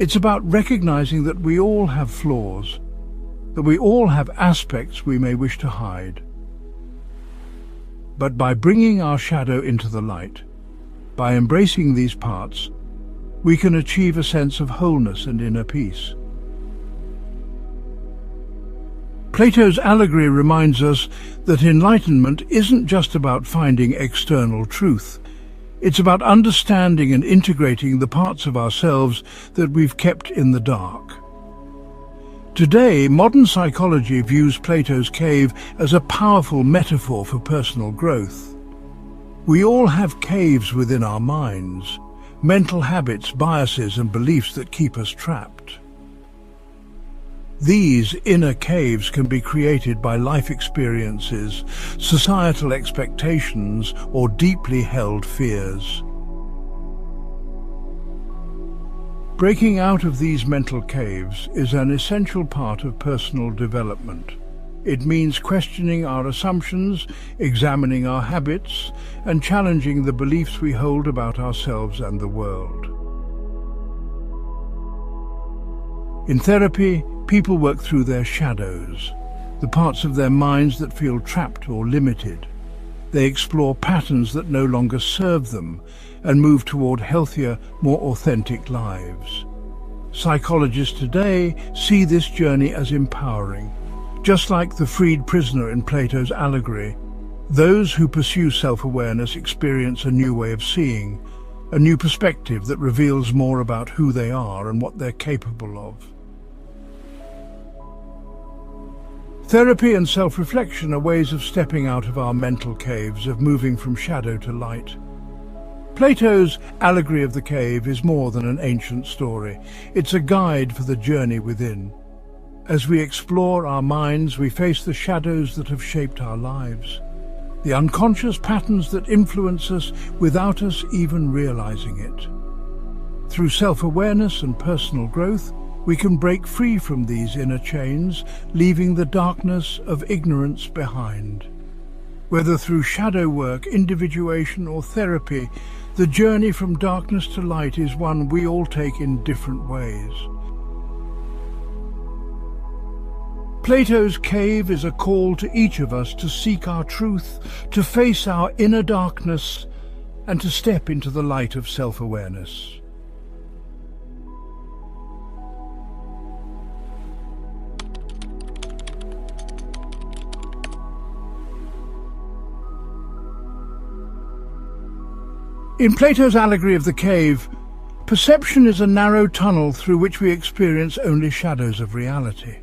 It's about recognizing that we all have flaws, that we all have aspects we may wish to hide. But by bringing our shadow into the light, by embracing these parts, we can achieve a sense of wholeness and inner peace. Plato's allegory reminds us that enlightenment isn't just about finding external truth. It's about understanding and integrating the parts of ourselves that we've kept in the dark. Today, modern psychology views Plato's cave as a powerful metaphor for personal growth. We all have caves within our minds, mental habits, biases and beliefs that keep us trapped. These inner caves can be created by life experiences, societal expectations, or deeply held fears. Breaking out of these mental caves is an essential part of personal development. It means questioning our assumptions, examining our habits, and challenging the beliefs we hold about ourselves and the world. In therapy, people work through their shadows, the parts of their minds that feel trapped or limited. They explore patterns that no longer serve them and move toward healthier, more authentic lives. Psychologists today see this journey as empowering. Just like the freed prisoner in Plato's allegory, those who pursue self-awareness experience a new way of seeing, a new perspective that reveals more about who they are and what they're capable of. Therapy and self-reflection are ways of stepping out of our mental caves, of moving from shadow to light. Plato's allegory of the cave is more than an ancient story. It's a guide for the journey within. As we explore our minds, we face the shadows that have shaped our lives, the unconscious patterns that influence us without us even realizing it. Through self-awareness and personal growth, we can break free from these inner chains, leaving the darkness of ignorance behind. Whether through shadow work, individuation, or therapy, the journey from darkness to light is one we all take in different ways. Plato's cave is a call to each of us to seek our truth, to face our inner darkness, and to step into the light of self-awareness. In Plato's Allegory of the Cave, perception is a narrow tunnel through which we experience only shadows of reality.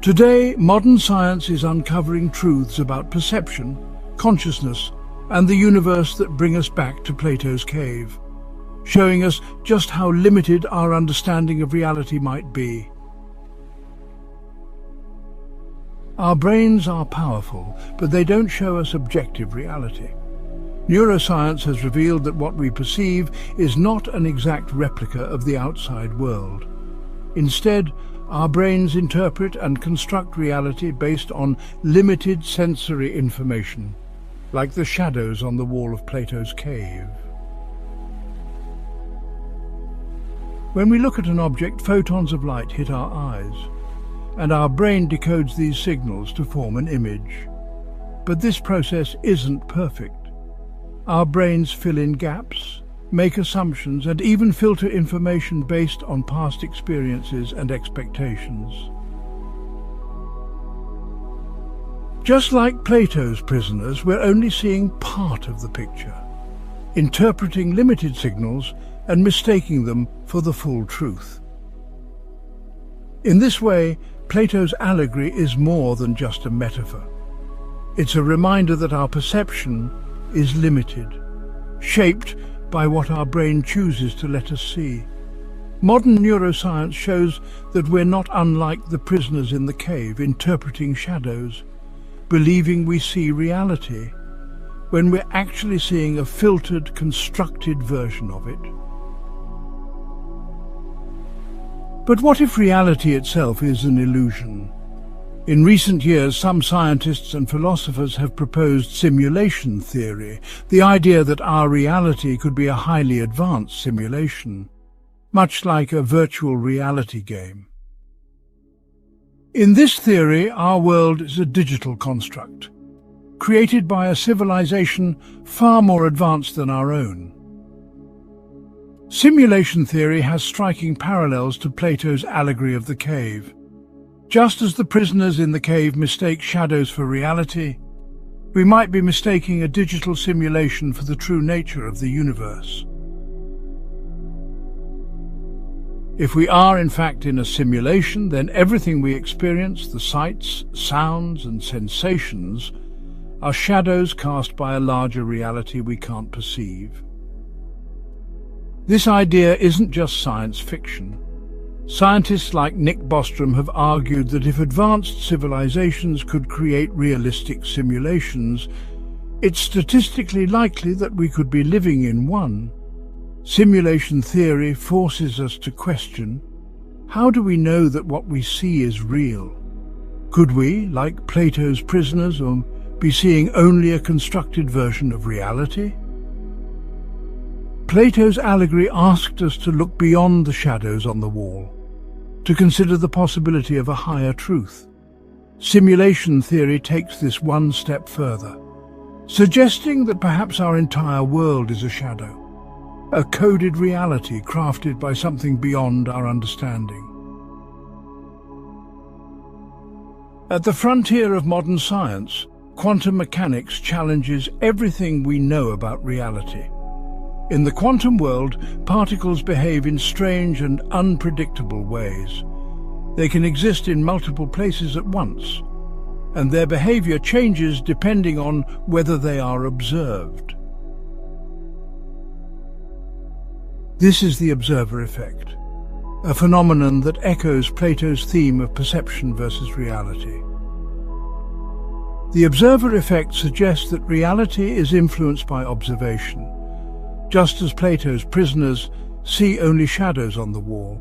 Today, modern science is uncovering truths about perception, consciousness, and the universe that bring us back to Plato's cave, showing us just how limited our understanding of reality might be. Our brains are powerful, but they don't show us objective reality. Neuroscience has revealed that what we perceive is not an exact replica of the outside world. Instead, our brains interpret and construct reality based on limited sensory information, like the shadows on the wall of Plato's cave. When we look at an object, photons of light hit our eyes, and our brain decodes these signals to form an image. But this process isn't perfect. Our brains fill in gaps, make assumptions, and even filter information based on past experiences and expectations. Just like Plato's prisoners, we're only seeing part of the picture, interpreting limited signals and mistaking them for the full truth. In this way, Plato's allegory is more than just a metaphor. It's a reminder that our perception is limited, shaped by what our brain chooses to let us see. Modern neuroscience shows that we're not unlike the prisoners in the cave, interpreting shadows, believing we see reality, when we're actually seeing a filtered, constructed version of it. But what if reality itself is an illusion? In recent years, some scientists and philosophers have proposed simulation theory, the idea that our reality could be a highly advanced simulation, much like a virtual reality game. In this theory, our world is a digital construct, created by a civilization far more advanced than our own. Simulation theory has striking parallels to Plato's Allegory of the Cave. Just as the prisoners in the cave mistake shadows for reality, we might be mistaking a digital simulation for the true nature of the universe. If we are in fact in a simulation, then everything we experience, the sights, sounds and sensations, are shadows cast by a larger reality we can't perceive. This idea isn't just science fiction. Scientists like Nick Bostrom have argued that if advanced civilizations could create realistic simulations, it's statistically likely that we could be living in one. Simulation theory forces us to question, how do we know that what we see is real? Could we, like Plato's prisoners, be seeing only a constructed version of reality? Plato's allegory asked us to look beyond the shadows on the wall, to consider the possibility of a higher truth. Simulation theory takes this one step further, suggesting that perhaps our entire world is a shadow, a coded reality crafted by something beyond our understanding. At the frontier of modern science, quantum mechanics challenges everything we know about reality. In the quantum world, particles behave in strange and unpredictable ways. They can exist in multiple places at once, and their behavior changes depending on whether they are observed. This is the observer effect, a phenomenon that echoes Plato's theme of perception versus reality. The observer effect suggests that reality is influenced by observation, just as Plato's prisoners see only shadows on the wall.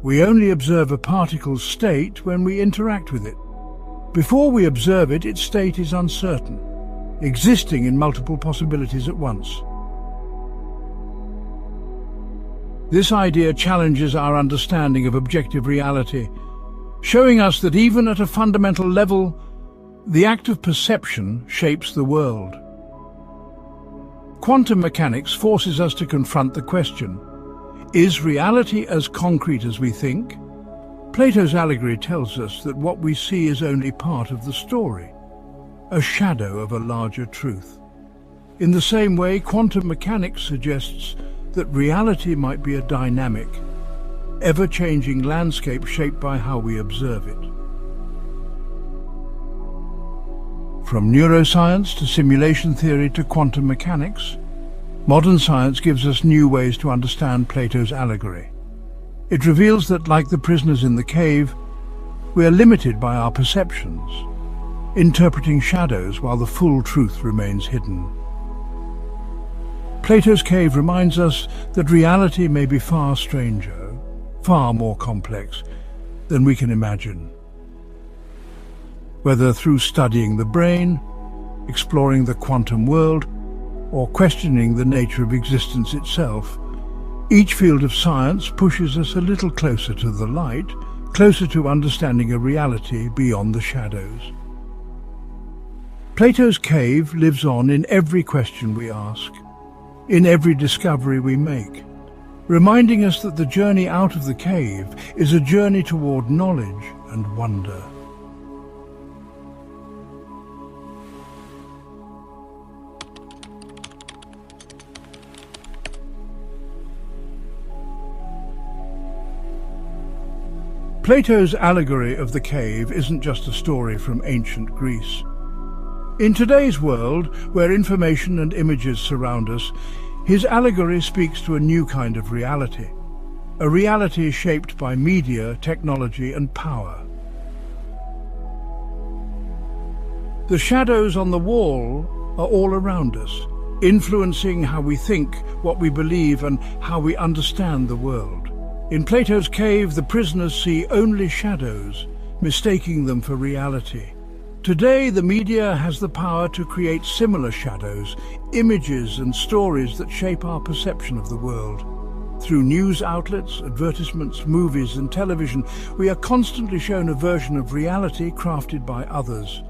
We only observe a particle's state when we interact with it. Before we observe it, its state is uncertain, existing in multiple possibilities at once. This idea challenges our understanding of objective reality, showing us that even at a fundamental level, the act of perception shapes the world. Quantum mechanics forces us to confront the question, is reality as concrete as we think? Plato's allegory tells us that what we see is only part of the story, a shadow of a larger truth. In the same way, quantum mechanics suggests that reality might be a dynamic, ever-changing landscape shaped by how we observe it. From neuroscience to simulation theory to quantum mechanics, modern science gives us new ways to understand Plato's allegory. It reveals that, like the prisoners in the cave, we are limited by our perceptions, interpreting shadows while the full truth remains hidden. Plato's cave reminds us that reality may be far stranger, far more complex than we can imagine. Whether through studying the brain, exploring the quantum world, or questioning the nature of existence itself, each field of science pushes us a little closer to the light, closer to understanding a reality beyond the shadows. Plato's cave lives on in every question we ask, in every discovery we make, reminding us that the journey out of the cave is a journey toward knowledge and wonder. Plato's allegory of the cave isn't just a story from ancient Greece. In today's world, where information and images surround us, his allegory speaks to a new kind of reality, a reality shaped by media, technology, and power. The shadows on the wall are all around us, influencing how we think, what we believe, and how we understand the world. In Plato's cave, the prisoners see only shadows, mistaking them for reality. Today, the media has the power to create similar shadows, images and stories that shape our perception of the world. Through news outlets, advertisements, movies and television, we are constantly shown a version of reality crafted by others.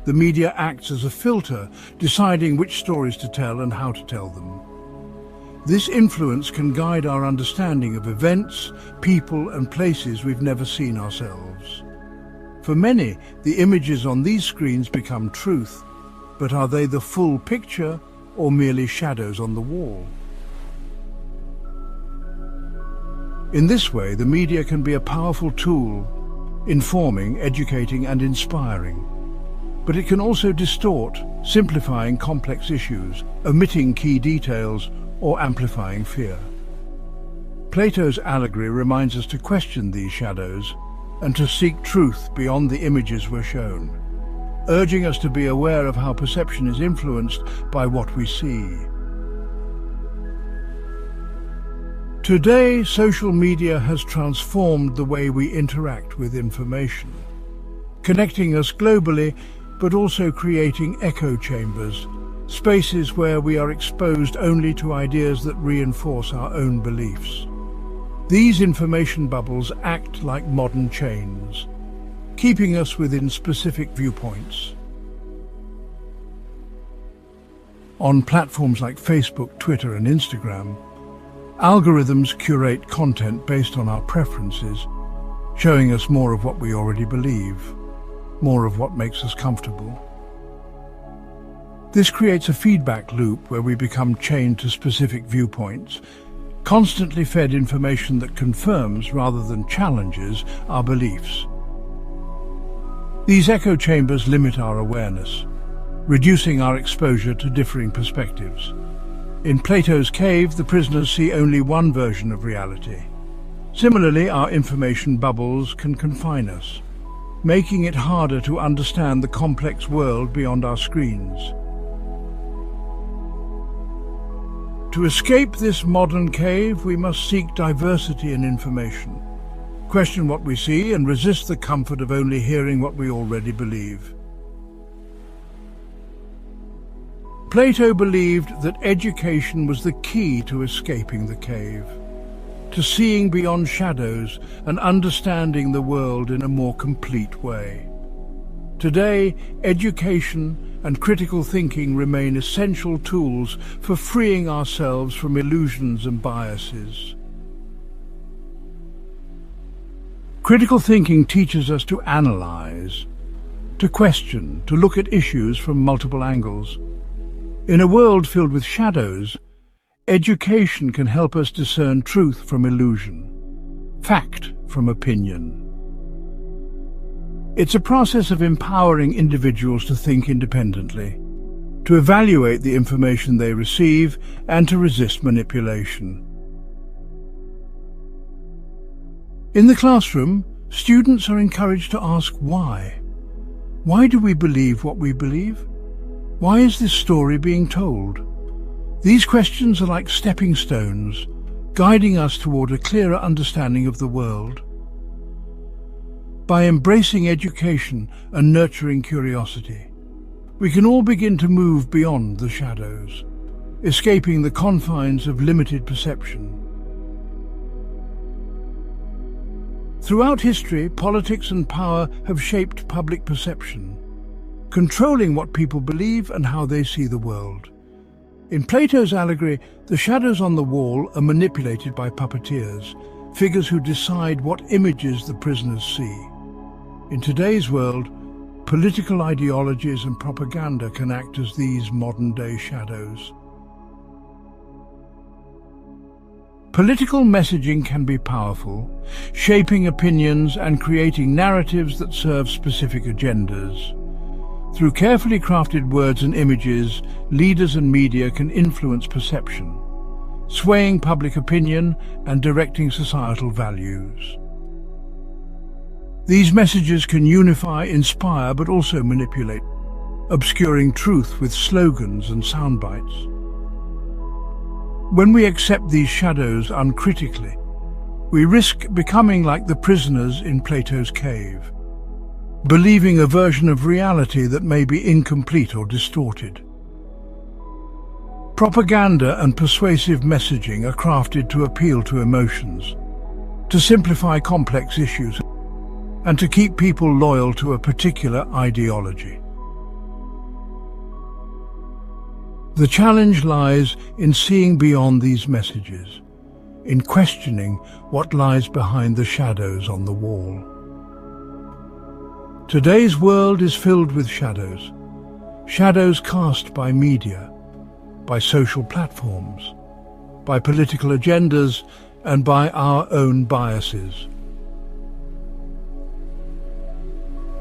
The media acts as a filter, deciding which stories to tell and how to tell them. This influence can guide our understanding of events, people and places we've never seen ourselves. For many, the images on these screens become truth, but are they the full picture or merely shadows on the wall? In this way, the media can be a powerful tool, informing, educating and inspiring. But it can also distort, simplifying complex issues, omitting key details, or amplifying fear. Plato's allegory reminds us to question these shadows and to seek truth beyond the images we're shown, urging us to be aware of how perception is influenced by what we see. Today, social media has transformed the way we interact with information, connecting us globally, but also creating echo chambers, spaces where we are exposed only to ideas that reinforce our own beliefs. These information bubbles act like modern chains, keeping us within specific viewpoints. On platforms like Facebook, Twitter and Instagram, algorithms curate content based on our preferences, showing us more of what we already believe, more of what makes us comfortable. This creates a feedback loop where we become chained to specific viewpoints, constantly fed information that confirms rather than challenges our beliefs. These echo chambers limit our awareness, reducing our exposure to differing perspectives. In Plato's cave, the prisoners see only one version of reality. Similarly, our information bubbles can confine us, making it harder to understand the complex world beyond our screens. To escape this modern cave, we must seek diversity in information, question what we see, and resist the comfort of only hearing what we already believe. Plato believed that education was the key to escaping the cave, to seeing beyond shadows and understanding the world in a more complete way. Today, education and critical thinking remain essential tools for freeing ourselves from illusions and biases. Critical thinking teaches us to analyze, to question, to look at issues from multiple angles. In a world filled with shadows, education can help us discern truth from illusion, fact from opinion. It's a process of empowering individuals to think independently, to evaluate the information they receive, and to resist manipulation. In the classroom, students are encouraged to ask why. Why do we believe what we believe? Why is this story being told? These questions are like stepping stones, guiding us toward a clearer understanding of the world. By embracing education and nurturing curiosity, we can all begin to move beyond the shadows, escaping the confines of limited perception. Throughout history, politics and power have shaped public perception, controlling what people believe and how they see the world. In Plato's allegory, the shadows on the wall are manipulated by puppeteers, figures who decide what images the prisoners see. In today's world, political ideologies and propaganda can act as these modern-day shadows. Political messaging can be powerful, shaping opinions and creating narratives that serve specific agendas. Through carefully crafted words and images, leaders and media can influence perception, swaying public opinion and directing societal values. These messages can unify, inspire, but also manipulate, obscuring truth with slogans and soundbites. When we accept these shadows uncritically, we risk becoming like the prisoners in Plato's cave, believing a version of reality that may be incomplete or distorted. Propaganda and persuasive messaging are crafted to appeal to emotions, to simplify complex issues, and to keep people loyal to a particular ideology. The challenge lies in seeing beyond these messages, in questioning what lies behind the shadows on the wall. Today's world is filled with shadows. Shadows cast by media, by social platforms, by political agendas, and by our own biases.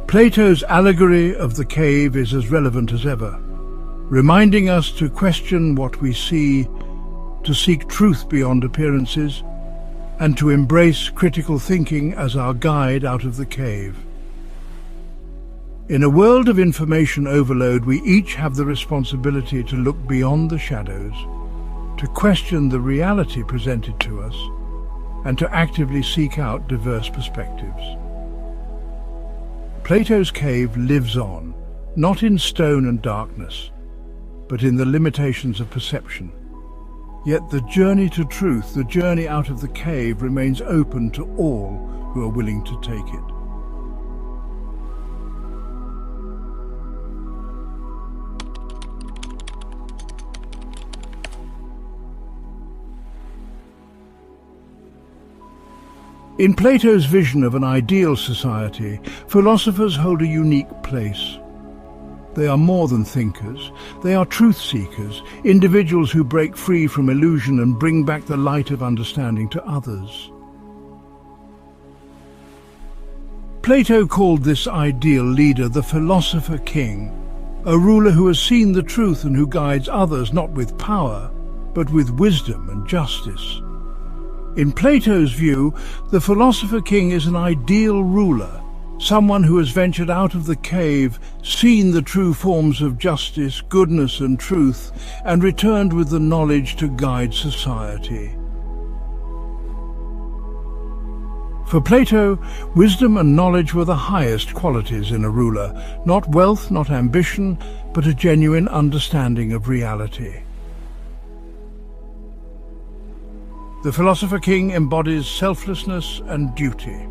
Plato's allegory of the cave is as relevant as ever, reminding us to question what we see, to seek truth beyond appearances, and to embrace critical thinking as our guide out of the cave. In a world of information overload, we each have the responsibility to look beyond the shadows, to question the reality presented to us, and to actively seek out diverse perspectives. Plato's cave lives on, not in stone and darkness, but in the limitations of perception. Yet the journey to truth, the journey out of the cave, remains open to all who are willing to take it. In Plato's vision of an ideal society, philosophers hold a unique place. They are more than thinkers. They are truth-seekers, individuals who break free from illusion and bring back the light of understanding to others. Plato called this ideal leader the philosopher king, a ruler who has seen the truth and who guides others not with power, but with wisdom and justice. In Plato's view, the philosopher king is an ideal ruler, someone who has ventured out of the cave, seen the true forms of justice, goodness and truth, and returned with the knowledge to guide society. For Plato, wisdom and knowledge were the highest qualities in a ruler, not wealth, not ambition, but a genuine understanding of reality. The philosopher king embodies selflessness and duty.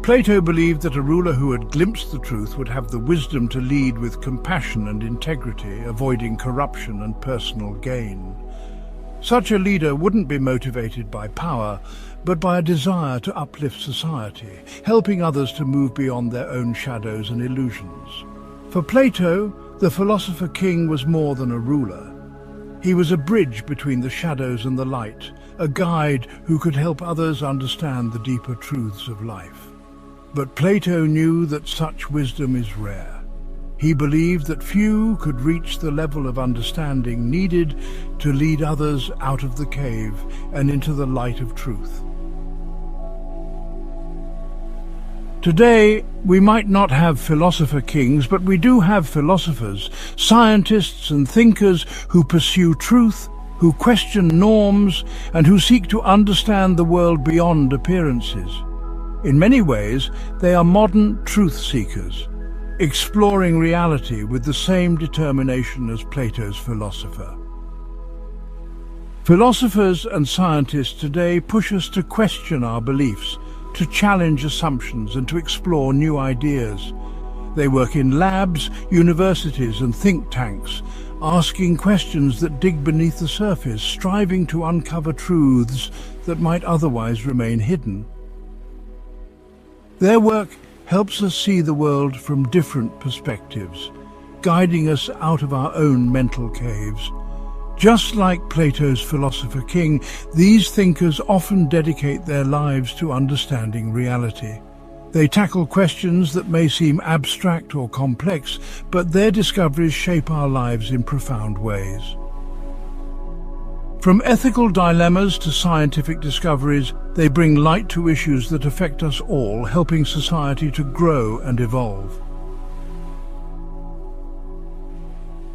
Plato believed that a ruler who had glimpsed the truth would have the wisdom to lead with compassion and integrity, avoiding corruption and personal gain. Such a leader wouldn't be motivated by power, but by a desire to uplift society, helping others to move beyond their own shadows and illusions. For Plato, the philosopher king was more than a ruler. He was a bridge between the shadows and the light, a guide who could help others understand the deeper truths of life. But Plato knew that such wisdom is rare. He believed that few could reach the level of understanding needed to lead others out of the cave and into the light of truth. Today, we might not have philosopher kings, but we do have philosophers, scientists and thinkers who pursue truth, who question norms, and who seek to understand the world beyond appearances. In many ways, they are modern truth seekers, exploring reality with the same determination as Plato's philosopher. Philosophers and scientists today push us to question our beliefs, to challenge assumptions and to explore new ideas. They work in labs, universities and think tanks, asking questions that dig beneath the surface, striving to uncover truths that might otherwise remain hidden. Their work helps us see the world from different perspectives, guiding us out of our own mental caves. Just like Plato's philosopher king, these thinkers often dedicate their lives to understanding reality. They tackle questions that may seem abstract or complex, but their discoveries shape our lives in profound ways. From ethical dilemmas to scientific discoveries, they bring light to issues that affect us all, helping society to grow and evolve.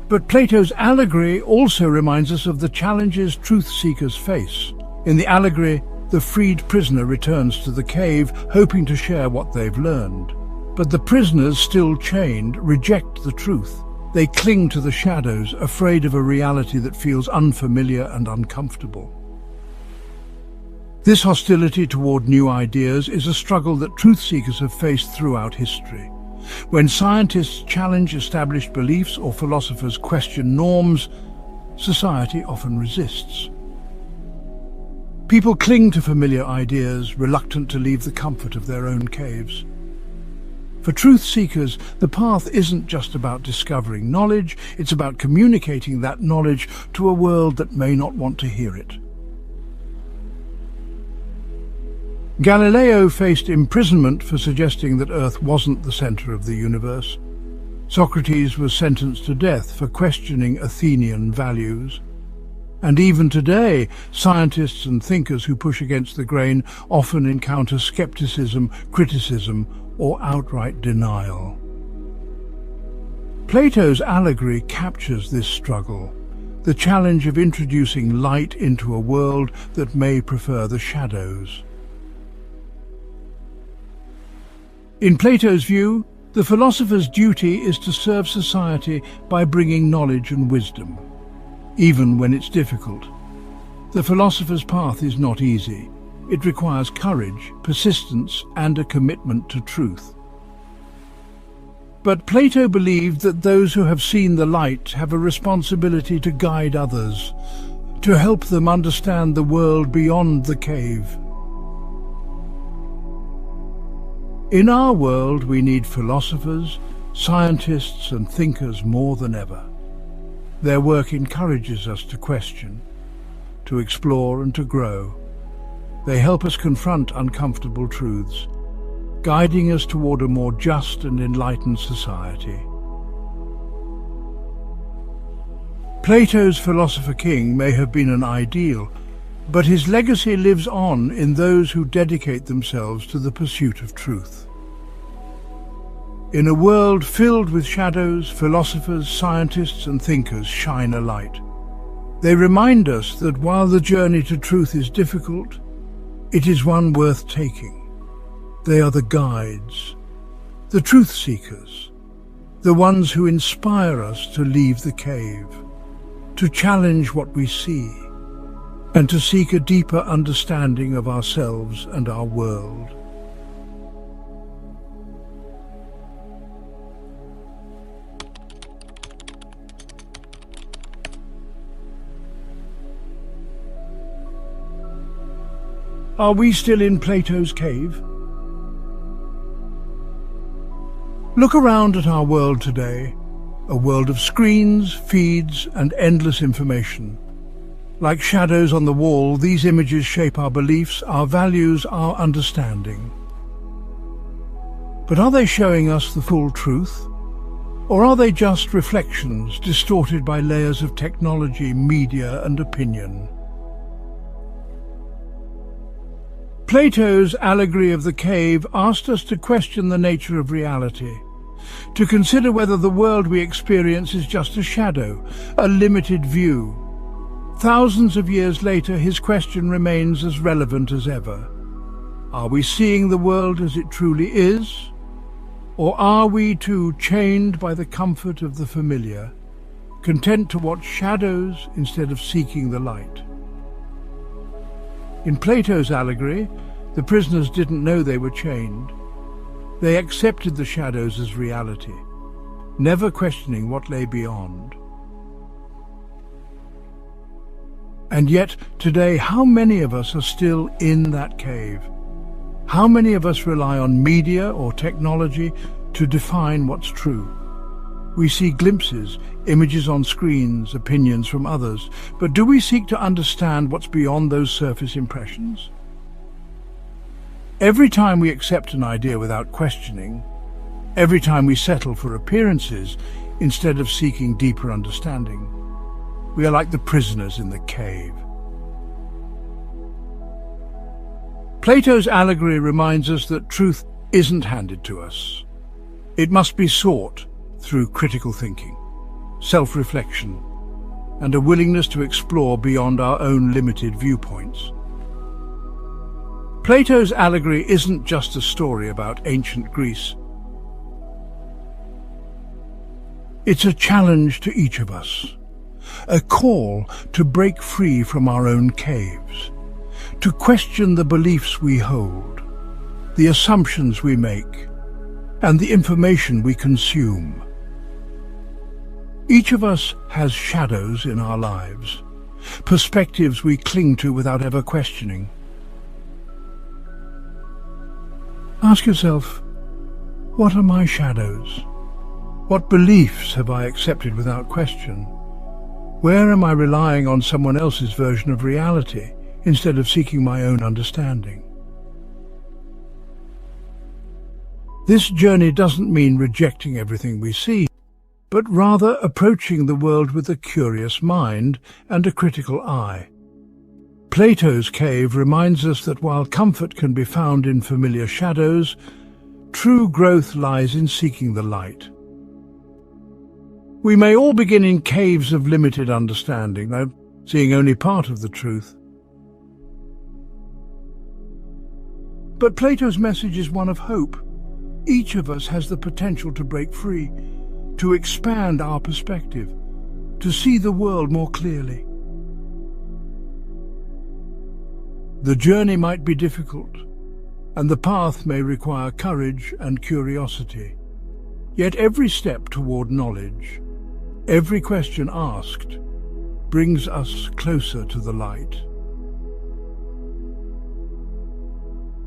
But Plato's allegory also reminds us of the challenges truth seekers face. In the allegory, the freed prisoner returns to the cave, hoping to share what they've learned. But the prisoners, still chained, reject the truth. They cling to the shadows, afraid of a reality that feels unfamiliar and uncomfortable. This hostility toward new ideas is a struggle that truth seekers have faced throughout history. When scientists challenge established beliefs or philosophers question norms, society often resists. People cling to familiar ideas, reluctant to leave the comfort of their own caves. For truth seekers, the path isn't just about discovering knowledge, it's about communicating that knowledge to a world that may not want to hear it. Galileo faced imprisonment for suggesting that Earth wasn't the center of the universe. Socrates was sentenced to death for questioning Athenian values. And even today, scientists and thinkers who push against the grain often encounter skepticism, criticism, or outright denial. Plato's allegory captures this struggle, the challenge of introducing light into a world that may prefer the shadows. In Plato's view, the philosopher's duty is to serve society by bringing knowledge and wisdom, even when it's difficult. The philosopher's path is not easy. It requires courage, persistence, and a commitment to truth. But Plato believed that those who have seen the light have a responsibility to guide others, to help them understand the world beyond the cave. In our world, we need philosophers, scientists, and thinkers more than ever. Their work encourages us to question, to explore, and to grow. They help us confront uncomfortable truths, guiding us toward a more just and enlightened society. Plato's philosopher king may have been an ideal, but his legacy lives on in those who dedicate themselves to the pursuit of truth. In a world filled with shadows, philosophers, scientists, and thinkers shine a light. They remind us that while the journey to truth is difficult, it is one worth taking. They are the guides, the truth seekers, the ones who inspire us to leave the cave, to challenge what we see, and to seek a deeper understanding of ourselves and our world. Are we still in Plato's cave? Look around at our world today, a world of screens, feeds, and endless information. Like shadows on the wall, these images shape our beliefs, our values, our understanding. But are they showing us the full truth? Or are they just reflections distorted by layers of technology, media, and opinion? Plato's Allegory of the Cave asked us to question the nature of reality, to consider whether the world we experience is just a shadow, a limited view. Thousands of years later, his question remains as relevant as ever. Are we seeing the world as it truly is? Or are we too chained by the comfort of the familiar, content to watch shadows instead of seeking the light? In Plato's allegory, the prisoners didn't know they were chained. They accepted the shadows as reality, never questioning what lay beyond. And yet, today, how many of us are still in that cave? How many of us rely on media or technology to define what's true? We see glimpses, images on screens, opinions from others, but do we seek to understand what's beyond those surface impressions? Every time we accept an idea without questioning, every time we settle for appearances instead of seeking deeper understanding, we are like the prisoners in the cave. Plato's allegory reminds us that truth isn't handed to us. It must be sought through critical thinking, self-reflection, and a willingness to explore beyond our own limited viewpoints. Plato's allegory isn't just a story about ancient Greece. It's a challenge to each of us, a call to break free from our own caves, to question the beliefs we hold, the assumptions we make, and the information we consume. Each of us has shadows in our lives, perspectives we cling to without ever questioning. Ask yourself, what are my shadows? What beliefs have I accepted without question? Where am I relying on someone else's version of reality instead of seeking my own understanding? This journey doesn't mean rejecting everything we see, but rather approaching the world with a curious mind and a critical eye. Plato's cave reminds us that while comfort can be found in familiar shadows, true growth lies in seeking the light. We may all begin in caves of limited understanding, seeing only part of the truth. But Plato's message is one of hope. Each of us has the potential to break free, to expand our perspective, to see the world more clearly. The journey might be difficult, and the path may require courage and curiosity. Yet every step toward knowledge, every question asked, brings us closer to the light.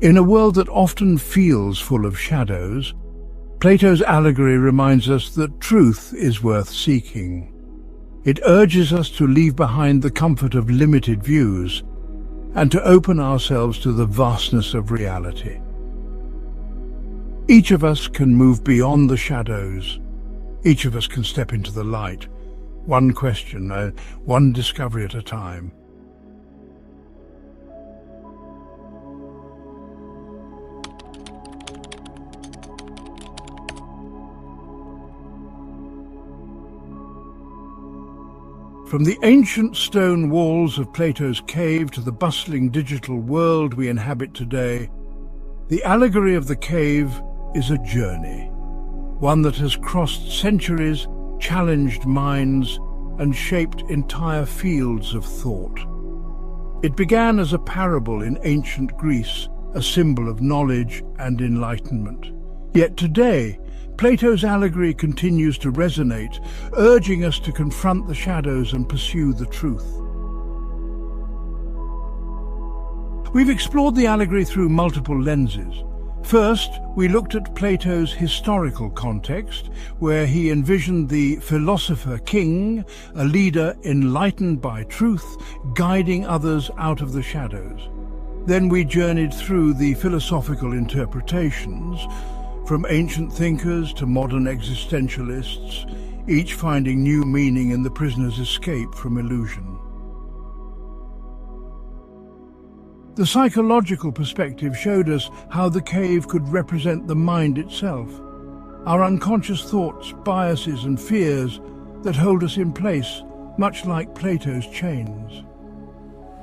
In a world that often feels full of shadows, Plato's allegory reminds us that truth is worth seeking. It urges us to leave behind the comfort of limited views and to open ourselves to the vastness of reality. Each of us can move beyond the shadows. Each of us can step into the light, one question, one discovery at a time. From the ancient stone walls of Plato's cave to the bustling digital world we inhabit today, the allegory of the cave is a journey, one that has crossed centuries, challenged minds, and shaped entire fields of thought. It began as a parable in ancient Greece, a symbol of knowledge and enlightenment. Yet today, Plato's allegory continues to resonate, urging us to confront the shadows and pursue the truth. We've explored the allegory through multiple lenses. First, we looked at Plato's historical context, where he envisioned the philosopher king, a leader enlightened by truth, guiding others out of the shadows. Then we journeyed through the philosophical interpretations, from ancient thinkers to modern existentialists, each finding new meaning in the prisoner's escape from illusion. The psychological perspective showed us how the cave could represent the mind itself, our unconscious thoughts, biases and fears that hold us in place, much like Plato's chains.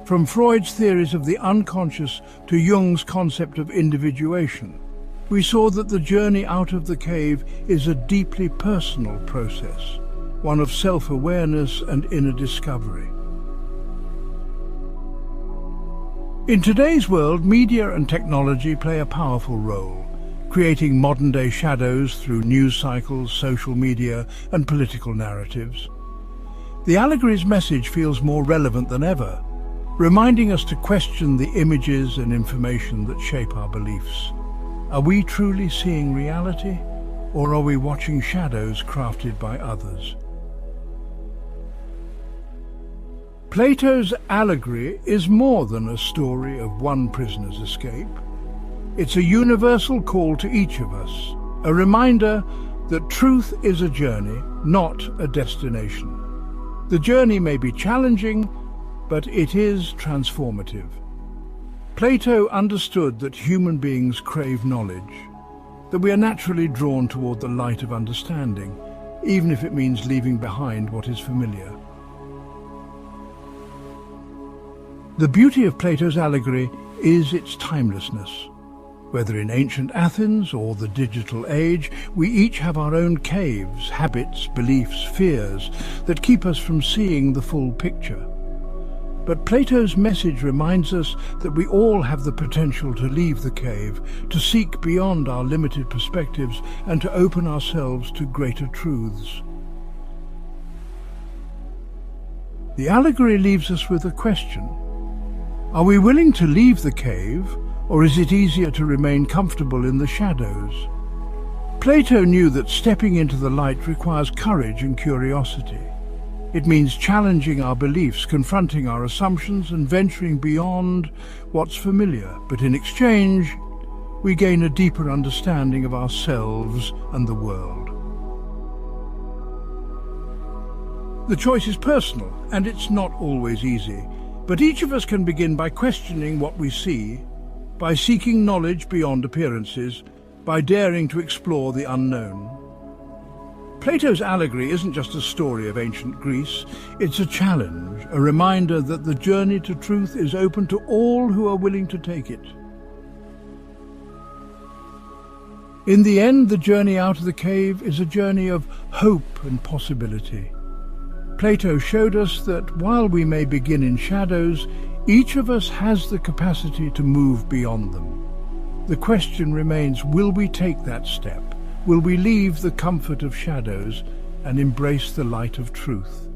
From Freud's theories of the unconscious to Jung's concept of individuation, we saw that the journey out of the cave is a deeply personal process, one of self-awareness and inner discovery. In today's world, media and technology play a powerful role, creating modern-day shadows through news cycles, social media, and political narratives. The allegory's message feels more relevant than ever, reminding us to question the images and information that shape our beliefs. Are we truly seeing reality, or are we watching shadows crafted by others? Plato's allegory is more than a story of one prisoner's escape. It's a universal call to each of us, a reminder that truth is a journey, not a destination. The journey may be challenging, but it is transformative. Plato understood that human beings crave knowledge, that we are naturally drawn toward the light of understanding, even if it means leaving behind what is familiar. The beauty of Plato's allegory is its timelessness. Whether in ancient Athens or the digital age, we each have our own caves, habits, beliefs, fears that keep us from seeing the full picture. But Plato's message reminds us that we all have the potential to leave the cave, to seek beyond our limited perspectives and to open ourselves to greater truths. The allegory leaves us with a question. Are we willing to leave the cave, or is it easier to remain comfortable in the shadows? Plato knew that stepping into the light requires courage and curiosity. It means challenging our beliefs, confronting our assumptions, and venturing beyond what's familiar. But in exchange, we gain a deeper understanding of ourselves and the world. The choice is personal, and it's not always easy. But each of us can begin by questioning what we see, by seeking knowledge beyond appearances, by daring to explore the unknown. Plato's allegory isn't just a story of ancient Greece, it's a challenge, a reminder that the journey to truth is open to all who are willing to take it. In the end, the journey out of the cave is a journey of hope and possibility. Plato showed us that while we may begin in shadows, each of us has the capacity to move beyond them. The question remains, will we take that step? Will we leave the comfort of shadows and embrace the light of truth?